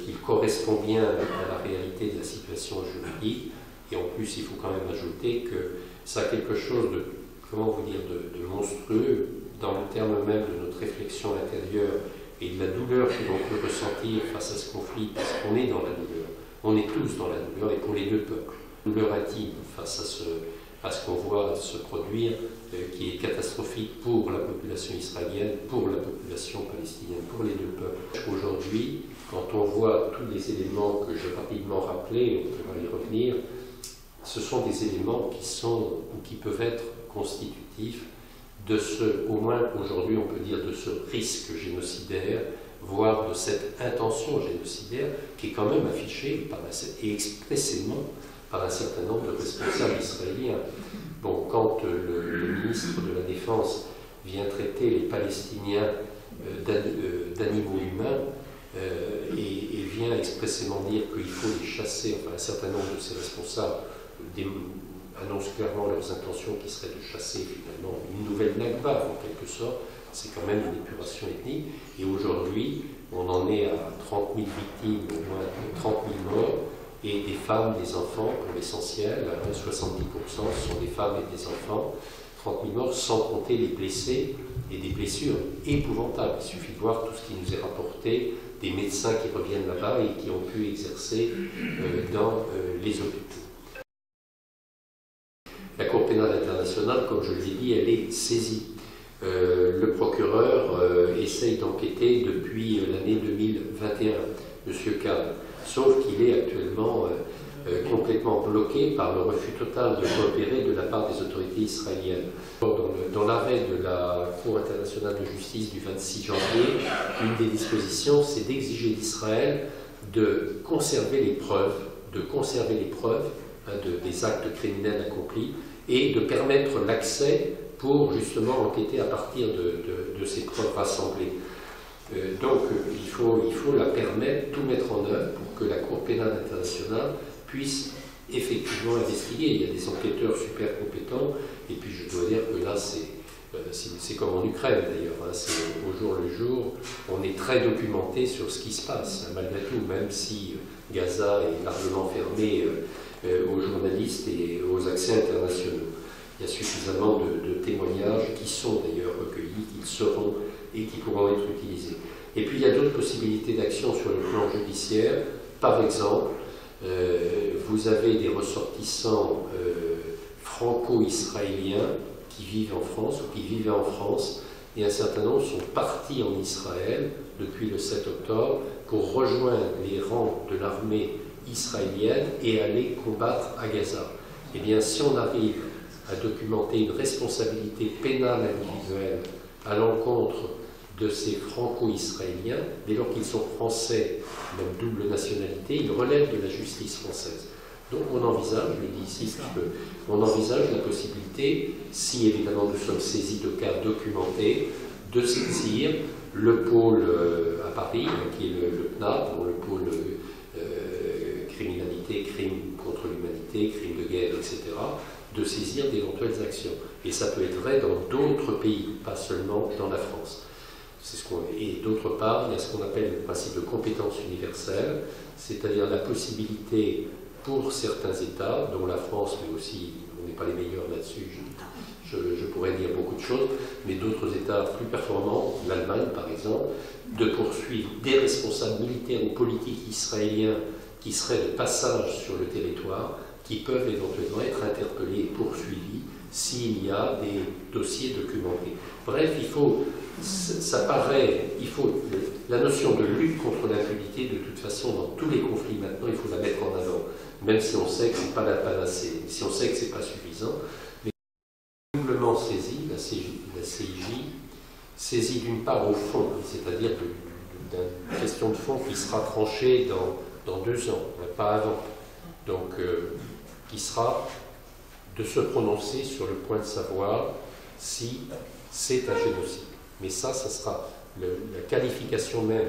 B: qu'il correspond bien à la réalité de la situation juridique, et en plus il faut quand même ajouter que ça a quelque chose de, comment vous dire, de monstrueux dans le terme même de notre réflexion intérieure et de la douleur que l'on peut ressentir face à ce conflit, parce qu'on est dans la douleur, on est tous dans la douleur, et pour les deux peuples. Douleur intime face à ce qu'on voit se produire, qui est catastrophique pour la population israélienne, pour la population palestinienne, pour les deux peuples. Aujourd'hui, quand on voit tous les éléments que j'ai rapidement rappelés, on va y revenir, ce sont des éléments qui sont ou qui peuvent être constitutifs de ce, au moins aujourd'hui on peut dire de ce risque génocidaire, voire de cette intention génocidaire qui est quand même affichée et expressément par un certain nombre de responsables israéliens. Bon, quand le ministre de la Défense vient traiter les Palestiniens d'animaux humains et vient expressément dire qu'il faut les chasser, enfin un certain nombre de ces responsables annoncent clairement leurs intentions qui seraient de chasser finalement une nouvelle Nakba en quelque sorte, c'est quand même une épuration ethnique. Et aujourd'hui, On en est à 30 000 victimes, au moins 30 000 morts, et des femmes, des enfants pour l'essentiel, 70% sont des femmes et des enfants, 30 000 morts, sans compter les blessés et des blessures épouvantables. Il suffit de voir tout ce qui nous est rapporté, des médecins qui reviennent là-bas et qui ont pu exercer dans les hôpitaux. La Cour pénale internationale, comme je l'ai dit, elle est saisie. Le procureur essaye d'enquêter depuis l'année 2021, M. Kahn, sauf qu'il est actuellement complètement bloqué par le refus total de coopérer de la part des autorités israéliennes. Dans l'arrêt de la Cour internationale de justice du 26 janvier, une des dispositions, c'est d'exiger d'Israël de conserver les preuves, des actes criminels accomplis et de permettre l'accès pour justement enquêter à partir de ces preuves rassemblées. Donc il faut la permettre, tout mettre en œuvre pour que la Cour pénale internationale puisse effectivement investiguer. Il y a des enquêteurs super compétents, et puis je dois dire que là c'est comme en Ukraine d'ailleurs, hein, c'est au jour le jour, on est très documenté sur ce qui se passe, hein, malgré tout, même si Gaza est largement fermé aux journalistes et aux accès internationaux. Il y a suffisamment de témoignages qui sont d'ailleurs recueillis, qui seront et qui pourront être utilisés. Et puis il y a d'autres possibilités d'action sur le plan judiciaire. Par exemple, vous avez des ressortissants franco-israéliens qui vivent en France ou qui vivaient en France, et un certain nombre sont partis en Israël depuis le 7 octobre pour rejoindre les rangs de l'armée israélienne et aller combattre à Gaza. Eh bien, si on arrive à documenter une responsabilité pénale individuelle à l'encontre de ces franco-israéliens, dès lors qu'ils sont français, même double nationalité, ils relèvent de la justice française. Donc on envisage, je le dis ici, on envisage la possibilité, si évidemment nous sommes saisis de cas documentés, de saisir le pôle à Paris, qui est le PNAP, le pôle criminalité, crime contre l'humanité, crime de guerre, etc., de saisir d'éventuelles actions. Et ça peut être vrai dans d'autres pays, pas seulement dans la France. Et d'autre part, il y a ce qu'on appelle le principe de compétence universelle, c'est-à-dire la possibilité pour certains États, dont la France, mais aussi, on n'est pas les meilleurs là-dessus, je pourrais dire beaucoup de choses, mais d'autres États plus performants, l'Allemagne par exemple, de poursuivre des responsables militaires ou politiques israéliens qui seraient de passage sur le territoire, qui peuvent éventuellement être interpellés et poursuivis s'il y a des dossiers documentés. Bref, la notion de lutte contre l'impunité, de toute façon, dans tous les conflits maintenant, il faut la mettre en avant, même si on sait que ce n'est pas la panacée, si on sait que ce n'est pas suffisant. Mais doublement saisie, la CIJ, saisie d'une part au fond, c'est-à-dire d'une question de fond qui sera tranchée dans 2 ans, pas avant. Donc, qui sera de se prononcer sur le point de savoir si c'est un génocide. Mais ça sera la qualification même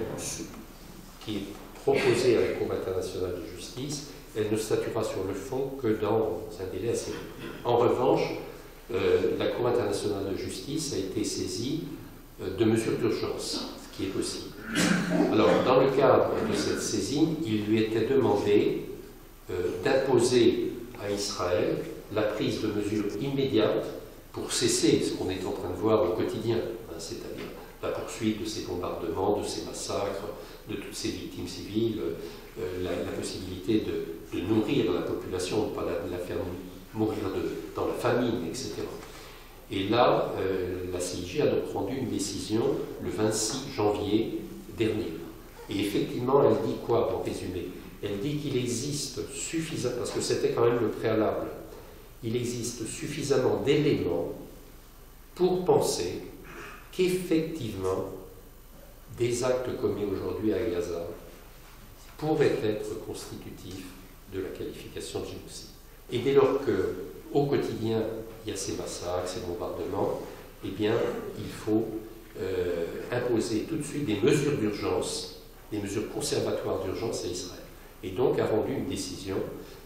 B: qui est proposée à la Cour internationale de justice. Elle ne statuera sur le fond que dans un délai assez long. En revanche, la Cour internationale de justice a été saisie de mesures d'urgence, ce qui est possible. Alors, dans le cadre de cette saisine, il lui était demandé d'imposer à Israël la prise de mesures immédiates pour cesser ce qu'on est en train de voir au quotidien, hein, c'est-à-dire la poursuite de ces bombardements, de ces massacres, de toutes ces victimes civiles, la possibilité de nourrir la population, de ne pas la faire mourir dans la famine, etc. Et là, la CIJ a donc rendu une décision le 26 janvier dernier. Et effectivement, elle dit quoi, en résumé? Elle dit qu'il existe suffisamment, parce que c'était quand même le préalable, il existe suffisamment d'éléments pour penser qu'effectivement, des actes commis aujourd'hui à Gaza pourraient être constitutifs de la qualification de génocide. Et dès lors qu'au quotidien, il y a ces massacres, ces bombardements, eh bien, il faut imposer tout de suite des mesures d'urgence, des mesures conservatoires d'urgence à Israël. Et donc a rendu une décision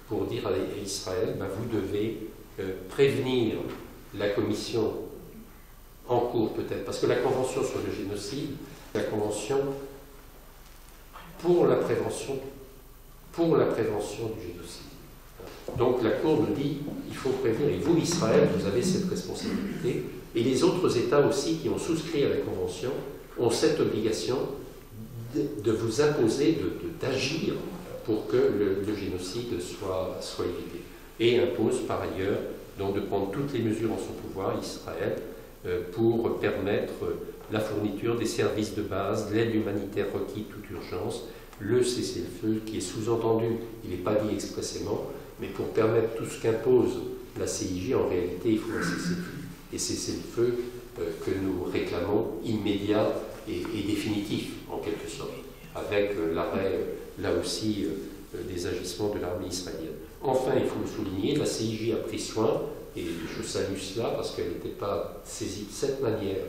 B: pour dire à Israël, ben, vous devez prévenir la commission en cours peut-être, parce que la Convention sur le génocide, la Convention pour la prévention du génocide. Donc la Cour nous dit, il faut prévenir, et vous, Israël, vous avez cette responsabilité, et les autres États aussi qui ont souscrit à la Convention ont cette obligation de vous imposer, d'agir pour que le génocide soit évité. Et impose par ailleurs donc de prendre toutes les mesures en son pouvoir, Israël, pour permettre la fourniture des services de base, l'aide humanitaire requise toute urgence, le cessez-le-feu qui est sous-entendu, il n'est pas dit expressément, mais pour permettre tout ce qu'impose la CIJ, en réalité, il faut un cessez-le-feu. Et cessez-le-feu que nous réclamons immédiat et définitif, en quelque sorte, avec l'arrêt, là aussi, des agissements de l'armée israélienne. Enfin, il faut le souligner, la CIJ a pris soin, et je salue cela parce qu'elle n'était pas saisie de cette manière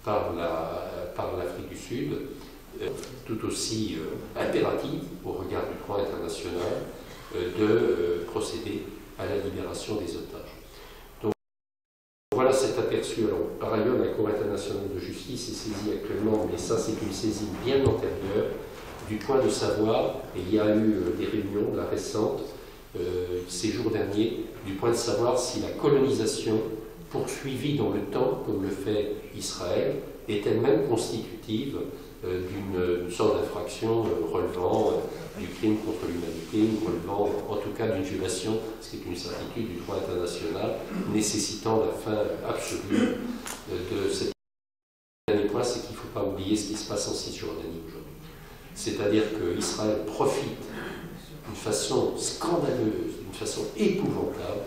B: par l'Afrique du Sud, tout aussi impérative au regard du droit international, de procéder à la libération des otages. Donc voilà cet aperçu. Alors, par ailleurs, la Cour internationale de justice est saisie actuellement, mais ça c'est une saisie bien antérieure, du point de savoir, et il y a eu des réunions, la récente, ces jours derniers, du point de savoir si la colonisation poursuivie dans le temps, comme le fait Israël, est elle-même constitutive d'une sorte d'infraction relevant du crime contre l'humanité, ou relevant en tout cas d'une violation, ce qui est une certitude du droit international, nécessitant la fin absolue de cette. Le dernier point, c'est qu'il ne faut pas oublier ce qui se passe en Cisjordanie aujourd'hui. C'est-à-dire qu'Israël profite d'une façon scandaleuse, d'une façon épouvantable,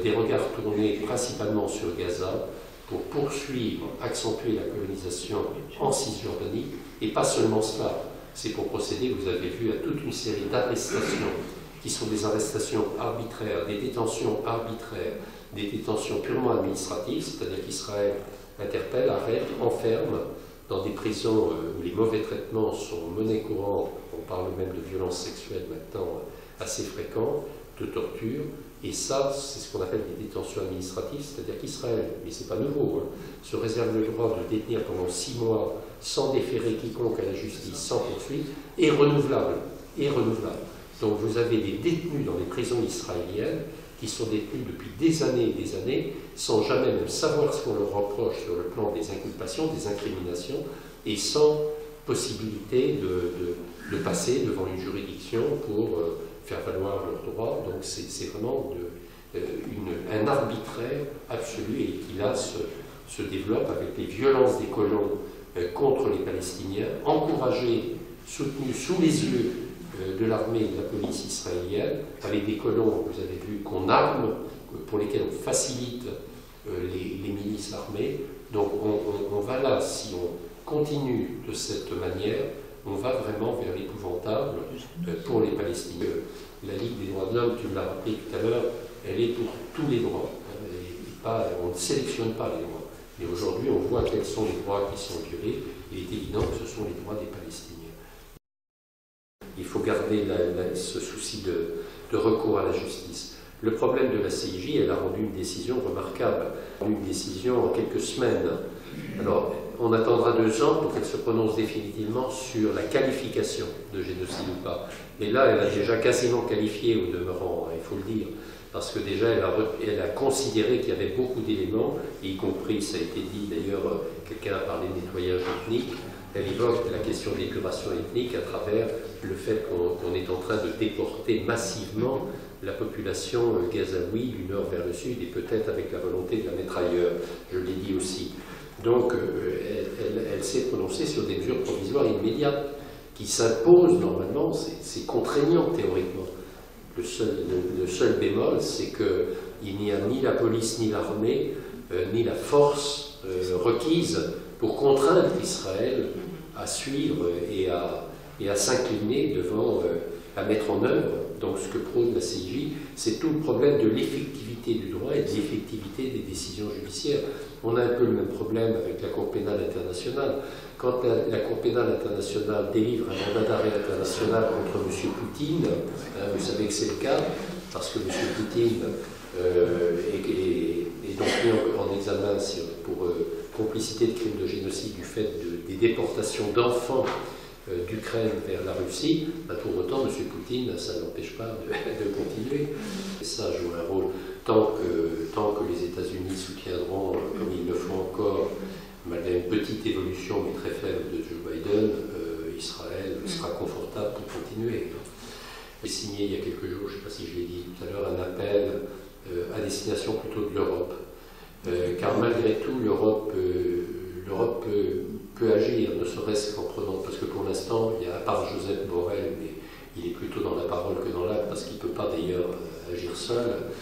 B: des regards tournés principalement sur Gaza pour poursuivre, accentuer la colonisation en Cisjordanie, et pas seulement cela, c'est pour procéder, vous avez vu, à toute une série d'arrestations qui sont des arrestations arbitraires, des détentions arbitraires, des détentions purement administratives, c'est-à-dire qu'Israël interpelle, arrête, enferme dans des prisons où les mauvais traitements sont monnaie courante, on parle même de violences sexuelles maintenant assez fréquentes, de torture, et ça, c'est ce qu'on appelle des détentions administratives, c'est-à-dire qu'Israël, mais ce n'est pas nouveau, se réserve le droit de détenir pendant 6 mois sans déférer quiconque à la justice, sans poursuite, et renouvelable. Donc vous avez des détenus dans les prisons israéliennes qui sont détenus depuis des années, sans jamais même savoir ce qu'on leur reproche sur le plan des inculpations, des incriminations, et sans possibilité de passer devant une juridiction pour faire valoir leurs droits. Donc c'est vraiment un arbitraire absolu, et qui là se développe avec les violences des colons contre les Palestiniens, encouragées, soutenues sous les yeux de l'armée et de la police israélienne, avec des colons, vous avez vu, qu'on arme, pour lesquels on facilite les milices armées. Donc on va là, si on continue de cette manière, on va vraiment vers l'épouvantable pour les Palestiniens. La Ligue des droits de l'homme, tu me l'as rappelé tout à l'heure, elle est pour tous les droits. On ne sélectionne pas les droits. Mais aujourd'hui, on voit quels sont les droits qui sont violés. Il est évident que ce sont les droits des Palestiniens. Il faut garder ce souci de recours à la justice. Le problème de la CIJ, elle a rendu une décision remarquable, une décision en quelques semaines. Alors, on attendra 2 ans pour qu'elle se prononce définitivement sur la qualification de génocide ou pas. Et là, elle a déjà quasiment qualifié au demeurant, il faut le dire, parce que déjà, elle a considéré qu'il y avait beaucoup d'éléments, y compris, ça a été dit d'ailleurs, quelqu'un a parlé de nettoyage ethnique. Elle évoque la question d'épuration ethnique à travers le fait qu'on est en train de déporter massivement la population gazaoui du nord vers le sud, et peut-être avec la volonté de la mettre ailleurs, je l'ai dit aussi. Donc elle s'est prononcée sur des mesures provisoires immédiates qui s'imposent normalement, c'est contraignant théoriquement. Le seul bémol, c'est qu'il n'y a ni la police, ni l'armée, ni la force requise pour contraindre Israël à suivre et à s'incliner devant, à mettre en œuvre. Donc ce que prône la CIJ, c'est tout le problème de l'effectivité du droit et de l'effectivité des décisions judiciaires. On a un peu le même problème avec la Cour pénale internationale. Quand la Cour pénale internationale délivre un mandat d'arrêt international contre M. Poutine, vous savez que c'est le cas, parce que M. Poutine est donc mis en examen pour complicité de crimes de génocide du fait des déportations d'enfants d'Ukraine vers la Russie, bah, pour autant, M. Poutine, ça n'empêche pas de continuer. Et ça joue un rôle. Tant que les États-Unis soutiendront, comme ils le font encore, malgré une petite évolution, mais très faible, de Joe Biden, Israël sera confortable pour continuer. J'ai signé il y a quelques jours, je ne sais pas si je l'ai dit tout à l'heure, un appel à destination plutôt de l'Europe. Car malgré tout, l'Europe peut agir, ne serait-ce qu'en prenant, parce que pour l'instant, il y a, à part Joseph Borrell, mais il est plutôt dans la parole que dans l'acte, parce qu'il ne peut pas d'ailleurs agir seul.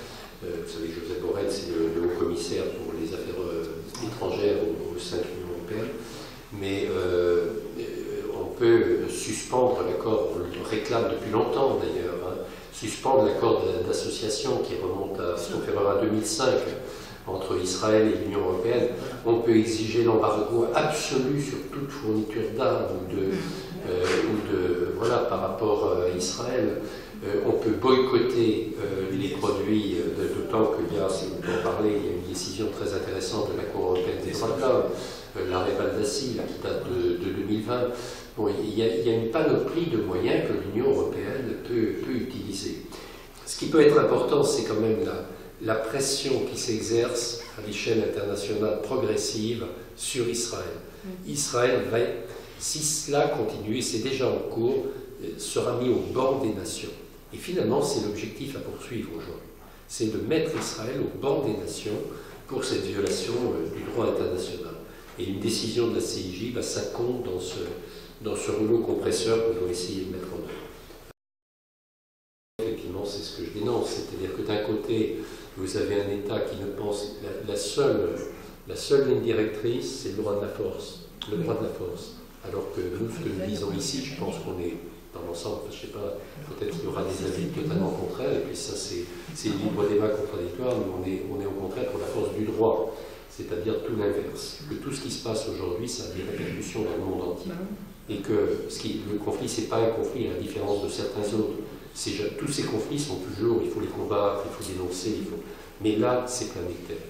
B: Vous savez, Joseph Borrell, c'est le haut commissaire pour les affaires étrangères au sein de l'Union européenne. Mais on peut suspendre l'accord, on le réclame depuis longtemps d'ailleurs, hein, suspendre l'accord d'association qui remonte à, sauf erreur, à 2005 entre Israël et l'Union européenne. On peut exiger l'embargo absolu sur toute fourniture d'armes voilà, par rapport à Israël. On peut boycotter les produits, d'autant qu'il y a, si vous en parlez, il y a une décision très intéressante de la Cour européenne des droits de l'homme, l'arrêt Baldassi, qui date de 2020. Bon, il y a une panoplie de moyens que l'Union européenne peut utiliser. Ce qui peut être important, c'est quand même la pression qui s'exerce à l'échelle internationale progressive sur Israël. Israël va, si cela continue, et c'est déjà en cours, sera mis au banc des nations. Et finalement, c'est l'objectif à poursuivre aujourd'hui. C'est de mettre Israël au banc des nations pour cette violation du droit international. Et une décision de la CIJ, ça compte dans ce rouleau compresseur qu'on doit essayer de mettre en œuvre. Effectivement, c'est ce que je dénonce. C'est-à-dire que d'un côté, vous avez un État qui ne pense... La seule ligne directrice, c'est le droit de la force. Le droit de la force. Alors que nous, ce que nous disons ici, je pense qu'on est dans l'ensemble, je ne sais pas, peut-être qu'il y aura des avis totalement contraires, et puis ça c'est le libre débat contradictoire, mais on est au contraire pour la force du droit, c'est-à-dire tout l'inverse. Que tout ce qui se passe aujourd'hui, ça a des répercussions dans le monde entier. Et que le conflit, ce n'est pas un conflit, à la différence de certains autres. Tous ces conflits sont toujours, il faut les combattre, il faut dénoncer, mais là, c'est planétaire.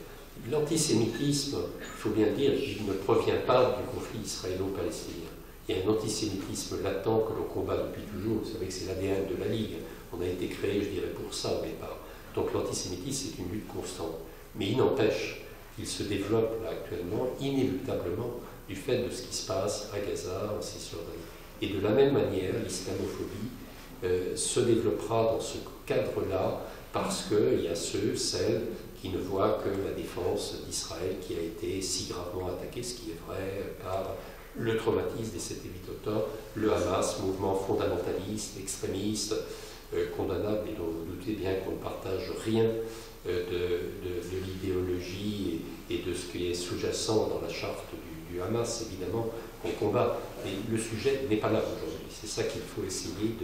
B: L'antisémitisme, il faut bien le dire, il ne provient pas du conflit israélo-palestinien. Il y a un antisémitisme latent que l'on combat depuis toujours. Vous savez que c'est l'ADN de la Ligue. On a été créé, je dirais, pour ça au départ. Donc l'antisémitisme, c'est une lutte constante. Mais il n'empêche qu'il se développe là, actuellement, inéluctablement, du fait de ce qui se passe à Gaza, en Cisjordanie. Et de la même manière, l'islamophobie se développera dans ce cadre-là parce qu'il y a celles qui ne voient que la défense d'Israël qui a été si gravement attaquée, ce qui est vrai, par le traumatisme des 7 et 8 octobre, le Hamas, mouvement fondamentaliste, extrémiste, condamnable, et dont vous doutez bien qu'on ne partage rien de l'idéologie et de ce qui est sous-jacent dans la charte du Hamas, évidemment, qu'on combat. Mais le sujet n'est pas là aujourd'hui. C'est ça qu'il faut essayer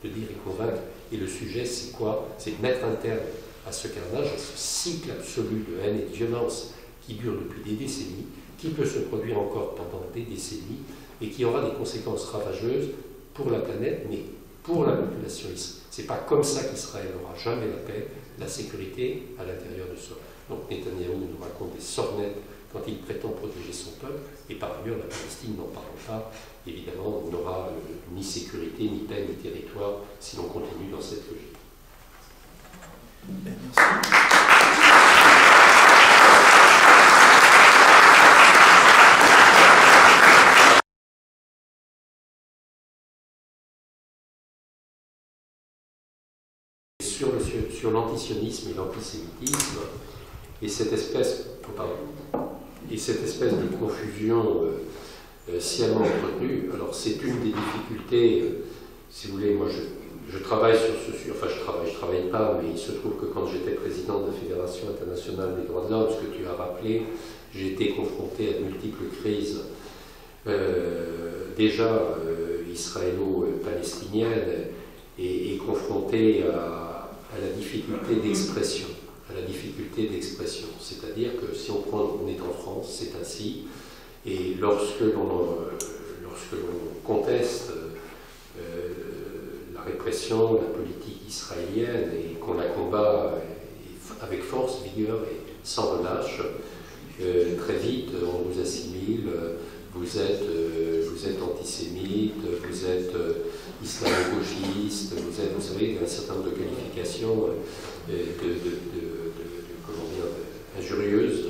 B: de dire et convaincre. Et le sujet, c'est quoi? C'est de mettre un terme à ce carnage, à ce cycle absolu de haine et de violence qui dure depuis des décennies, qui peut se produire encore pendant des décennies et qui aura des conséquences ravageuses pour la planète, mais pour la population israélienne. Ce n'est pas comme ça qu'Israël n'aura jamais la paix, la sécurité à l'intérieur de soi. Donc Netanyahou nous raconte des sornettes quand il prétend protéger son peuple, et par ailleurs la Palestine, n'en parlons pas, évidemment, on n'aura ni sécurité, ni paix, ni territoire si l'on continue dans cette logique.
C: Merci.
B: Sur l'antisionisme et l'antisémitisme, et cette espèce de confusion sciemment entretenue. Alors c'est une des difficultés, si vous voulez, moi je travaille sur ce sujet, enfin je travaille pas, mais il se trouve que quand j'étais président de la Fédération internationale des droits de l'homme, ce que tu as rappelé, j'ai été confronté à de multiples crises, déjà israélo-palestiniennes, et confronté à la difficulté d'expression. C'est-à-dire que si on est en France, c'est ainsi, et lorsque l'on conteste la répression, la politique israélienne, et qu'on la combat avec force, vigueur et sans relâche, très vite on vous assimile, vous êtes antisémite, vous êtes islamo-gauchiste, vous savez, un certain nombre de qualifications comment dire, injurieuses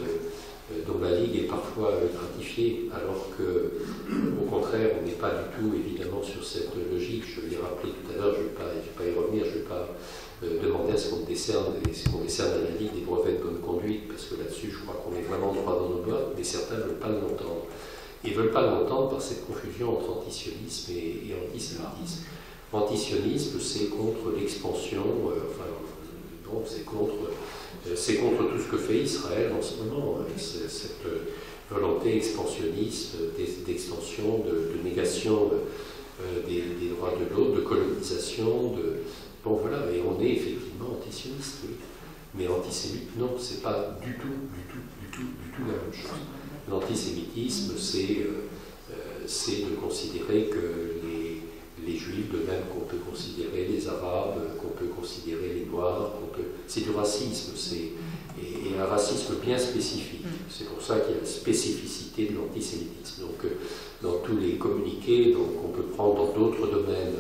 B: dont la Ligue est parfois gratifiée, alors que, au contraire, on n'est pas du tout, évidemment, sur cette logique. Je l'ai rappelé tout à l'heure, je ne vais pas y revenir, je ne vais pas demander à ce qu'on décerne à la Ligue des brevets de bonne conduite, parce que là-dessus, je crois qu'on est vraiment droit dans nos bottes, mais certains ne veulent pas l'entendre. Et ne veulent pas l'entendre par cette confusion entre antisionisme et antisémitisme. Antisionisme, c'est contre l'expansion, c'est contre tout ce que fait Israël en ce moment, cette volonté expansionniste d'extension, de négation des droits de l'autre, de colonisation, bon voilà, et on est effectivement antisioniste, oui. Mais antisémite, non, c'est pas du tout la même chose. L'antisémitisme, c'est de considérer que les Juifs, de même qu'on peut considérer les Arabes, qu'on peut considérer les Noirs, c'est du racisme, et un racisme bien spécifique. C'est pour ça qu'il y a la spécificité de l'antisémitisme. Donc, dans tous les communiqués qu'on peut prendre dans d'autres domaines,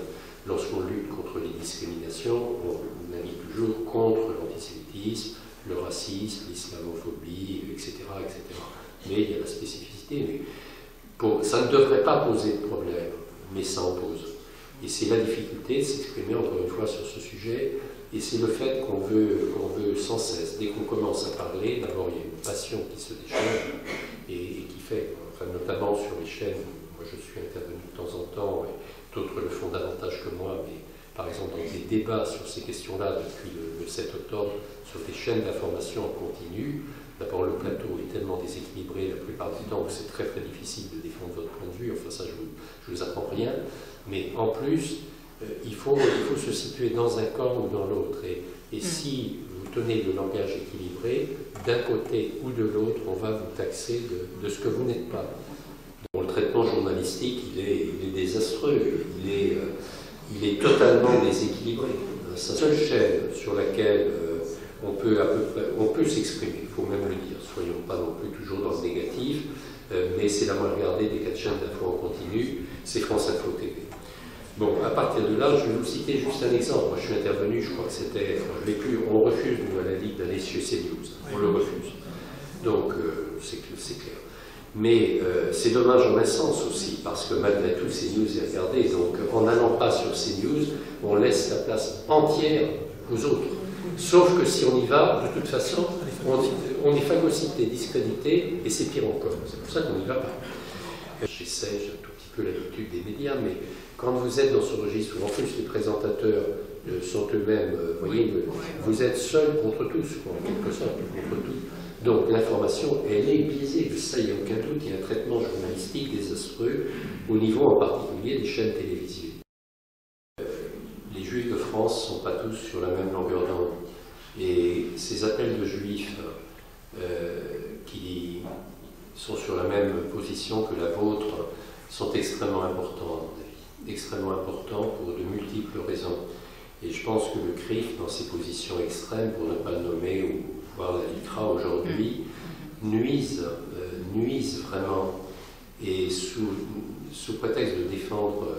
B: lorsqu'on lutte contre les discriminations, on indique toujours contre l'antisémitisme, le racisme, l'islamophobie, etc., etc. Mais il y a la spécificité. Mais ça ne devrait pas poser de problème, mais ça en pose. Et c'est la difficulté de s'exprimer encore une fois sur ce sujet, et c'est le fait qu'on veut sans cesse, dès qu'on commence à parler, d'abord il y a une passion qui se déchaîne et qui fait, enfin, notamment sur les chaînes, moi je suis intervenu de temps en temps, et d'autres le font davantage que moi, mais par exemple dans des débats sur ces questions-là depuis le 7 octobre, sur des chaînes d'information en continu. D'abord, le plateau est tellement déséquilibré la plupart du temps que c'est très très difficile de défendre votre point de vue. Enfin, ça, je ne vous apprends rien. Mais en plus, il faut se situer dans un camp ou dans l'autre. Et si vous tenez le langage équilibré, d'un côté ou de l'autre, on va vous taxer de ce que vous n'êtes pas. Bon, le traitement journalistique, il est désastreux. Il est totalement déséquilibré. C'est la seule chaîne sur laquelle on peut s'exprimer, il faut même le dire, soyons pas non plus toujours dans le négatif, mais c'est la moins regardée des 4 chaînes d'infos en continu, c'est France Info TV. Bon, à partir de là, je vais vous citer juste un exemple. Moi, je suis intervenu, je crois que c'était, on refuse, nous, à la Ligue, d'aller chez CNews, on le refuse. Donc, c'est clair. Mais c'est dommage en un sens aussi, parce que malgré tout, CNews est regardé. Donc, en n'allant pas sur CNews, on laisse la place entière aux autres. Sauf que si on y va, de toute façon, on est phagocyté, discrédité, et c'est pire encore. C'est pour ça qu'on n'y va pas. J'ai un tout petit peu l'habitude des médias, mais quand vous êtes dans ce registre, où en plus les présentateurs sont eux-mêmes, voyez, vous êtes seul contre tous, en quelque sorte, contre tous. Donc l'information, elle est biaisée, ça, il n'y a aucun doute, il y a un traitement journalistique désastreux, au niveau en particulier des chaînes télévisuelles. Les Juifs de France ne sont pas tous sur la même longueur d'onde. Et ces appels de Juifs qui sont sur la même position que la vôtre sont extrêmement importants, à mon avis. Extrêmement importants pour de multiples raisons. Et je pense que le CRIF, dans ses positions extrêmes, pour ne pas le nommer, ou voir la LICRA aujourd'hui, nuisent vraiment. Et sous prétexte de défendre,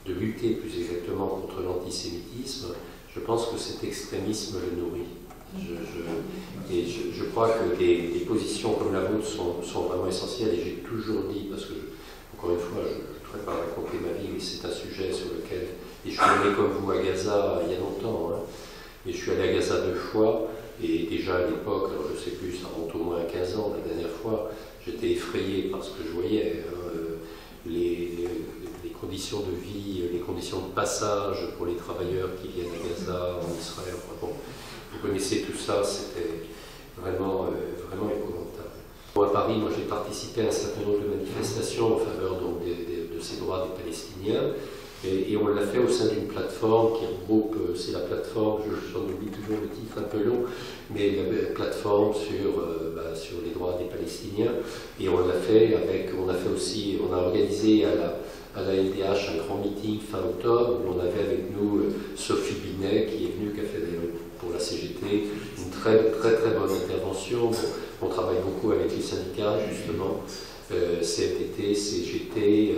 B: de lutter plus exactement contre l'antisémitisme, je pense que cet extrémisme le nourrit. Je crois que des positions comme la vôtre sont vraiment essentielles, et j'ai toujours dit, parce que, encore une fois, je ne pourrais pas raconter ma vie, mais c'est un sujet sur lequel, et je suis allé comme vous à Gaza il y a longtemps, hein, mais je suis allé à Gaza 2 fois, et déjà à l'époque, alors je ne sais plus, ça remonte au moins à 15 ans, la dernière fois, j'étais effrayé par ce que je voyais, les conditions de vie, les conditions de passage pour les travailleurs qui viennent à Gaza, en Israël. Bon, vous connaissez tout ça, c'était vraiment épouvantable. Bon, à Paris, moi j'ai participé à un certain nombre de manifestations en faveur donc, de ces droits des Palestiniens, et on l'a fait au sein d'une plateforme qui regroupe, c'est la plateforme, j'en oublie toujours le titre un peu long, mais la plateforme sur les droits des Palestiniens, et on l'a fait on a organisé à la LDH un grand meeting fin octobre, où on avait avec nous Sophie Binet, qui est venue, qui a fait pour la CGT une très très très bonne intervention. On travaille beaucoup avec les syndicats, justement, CFDT, CGT,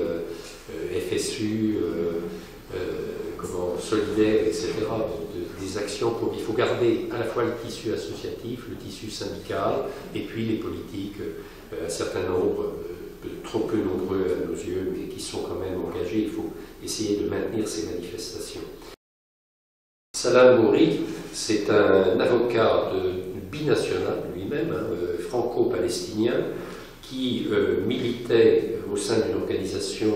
B: FSU, Solidaire, etc. Des actions il faut garder à la fois le tissu associatif, le tissu syndical, et puis les politiques, un certain nombre, trop peu nombreux à nos yeux, mais qui sont quand même engagés. Il faut essayer de maintenir ces manifestations. Salah Al-Mouri, c'est un avocat binational lui-même, franco-palestinien, qui militait au sein d'une organisation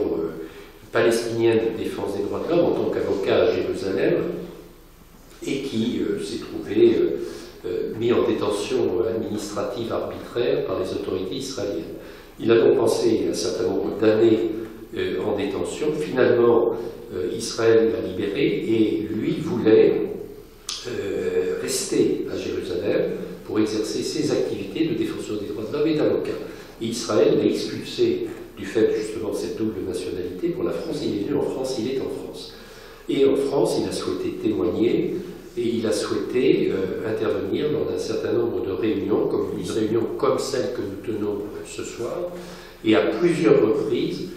B: palestinienne de défense des droits de l'homme en tant qu'avocat à Jérusalem, et qui s'est trouvé mis en détention administrative arbitraire par les autorités israéliennes. Il a donc passé un certain nombre d'années en détention. Finalement, Israël l'a libéré et lui voulait rester à Jérusalem pour exercer ses activités de défenseur des droits de l'homme et d'avocat. Et Israël l'a expulsé du fait justement de cette double nationalité. Pour la France, il est venu en France, il est en France. Et en France, il a souhaité témoigner et il a souhaité intervenir lors d'un certain nombre de réunions, comme une réunion comme celle que nous tenons ce soir, et à plusieurs reprises,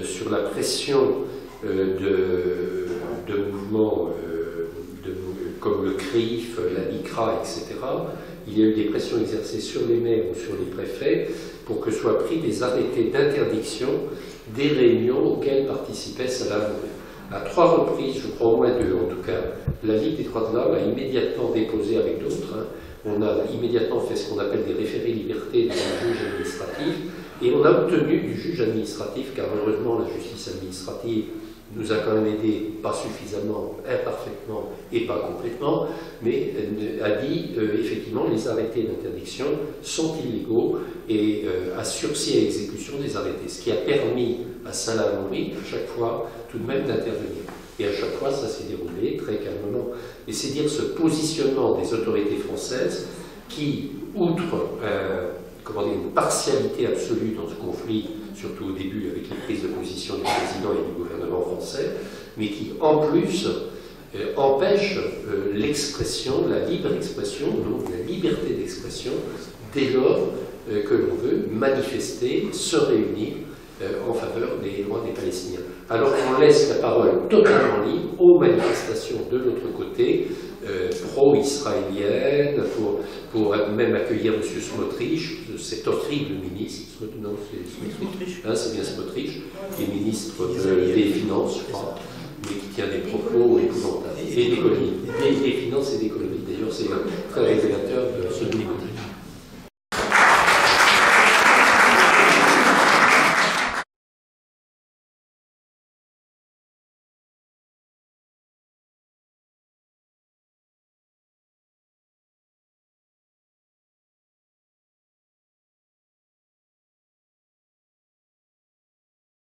B: sur la pression de mouvements comme le CRIF, la LICRA, etc., il y a eu des pressions exercées sur les maires ou sur les préfets pour que soient pris des arrêtés d'interdiction des réunions auxquelles participait Salah Al-Mouri. À 3 reprises, je crois au moins 2 en tout cas, la Ligue des droits de l'homme a immédiatement déposé avec d'autres, on a immédiatement fait ce qu'on appelle des référés liberté devant le juge administratif, et on a obtenu du juge administratif, car heureusement la justice administrative nous a quand même aidé, pas suffisamment, imparfaitement et pas complètement, mais a dit effectivement les arrêtés d'interdiction sont illégaux et a sursis à exécution des arrêtés, ce qui a permis à Salah Al-Mouri à chaque fois tout de même d'intervenir. Et à chaque fois ça s'est déroulé très calmement. Et c'est dire ce positionnement des autorités françaises qui, outre une partialité absolue dans ce conflit, surtout au début avec les prises de position du président et du gouvernement français, mais qui en plus empêche l'expression, la libre expression, donc la liberté d'expression, dès lors que l'on veut manifester, se réunir en faveur des droits des Palestiniens. Alors qu'on laisse la parole totalement libre aux manifestations de l'autre côté, pro-israélienne, pour même accueillir M. Smotrich, cet horrible ministre, non, c'est bien Smotrich, qui est ministre des Finances, je crois, mais qui tient des propos épouvantables, et d'économie, des Finances et d'économie. D'ailleurs, c'est très révélateur de ce niveau.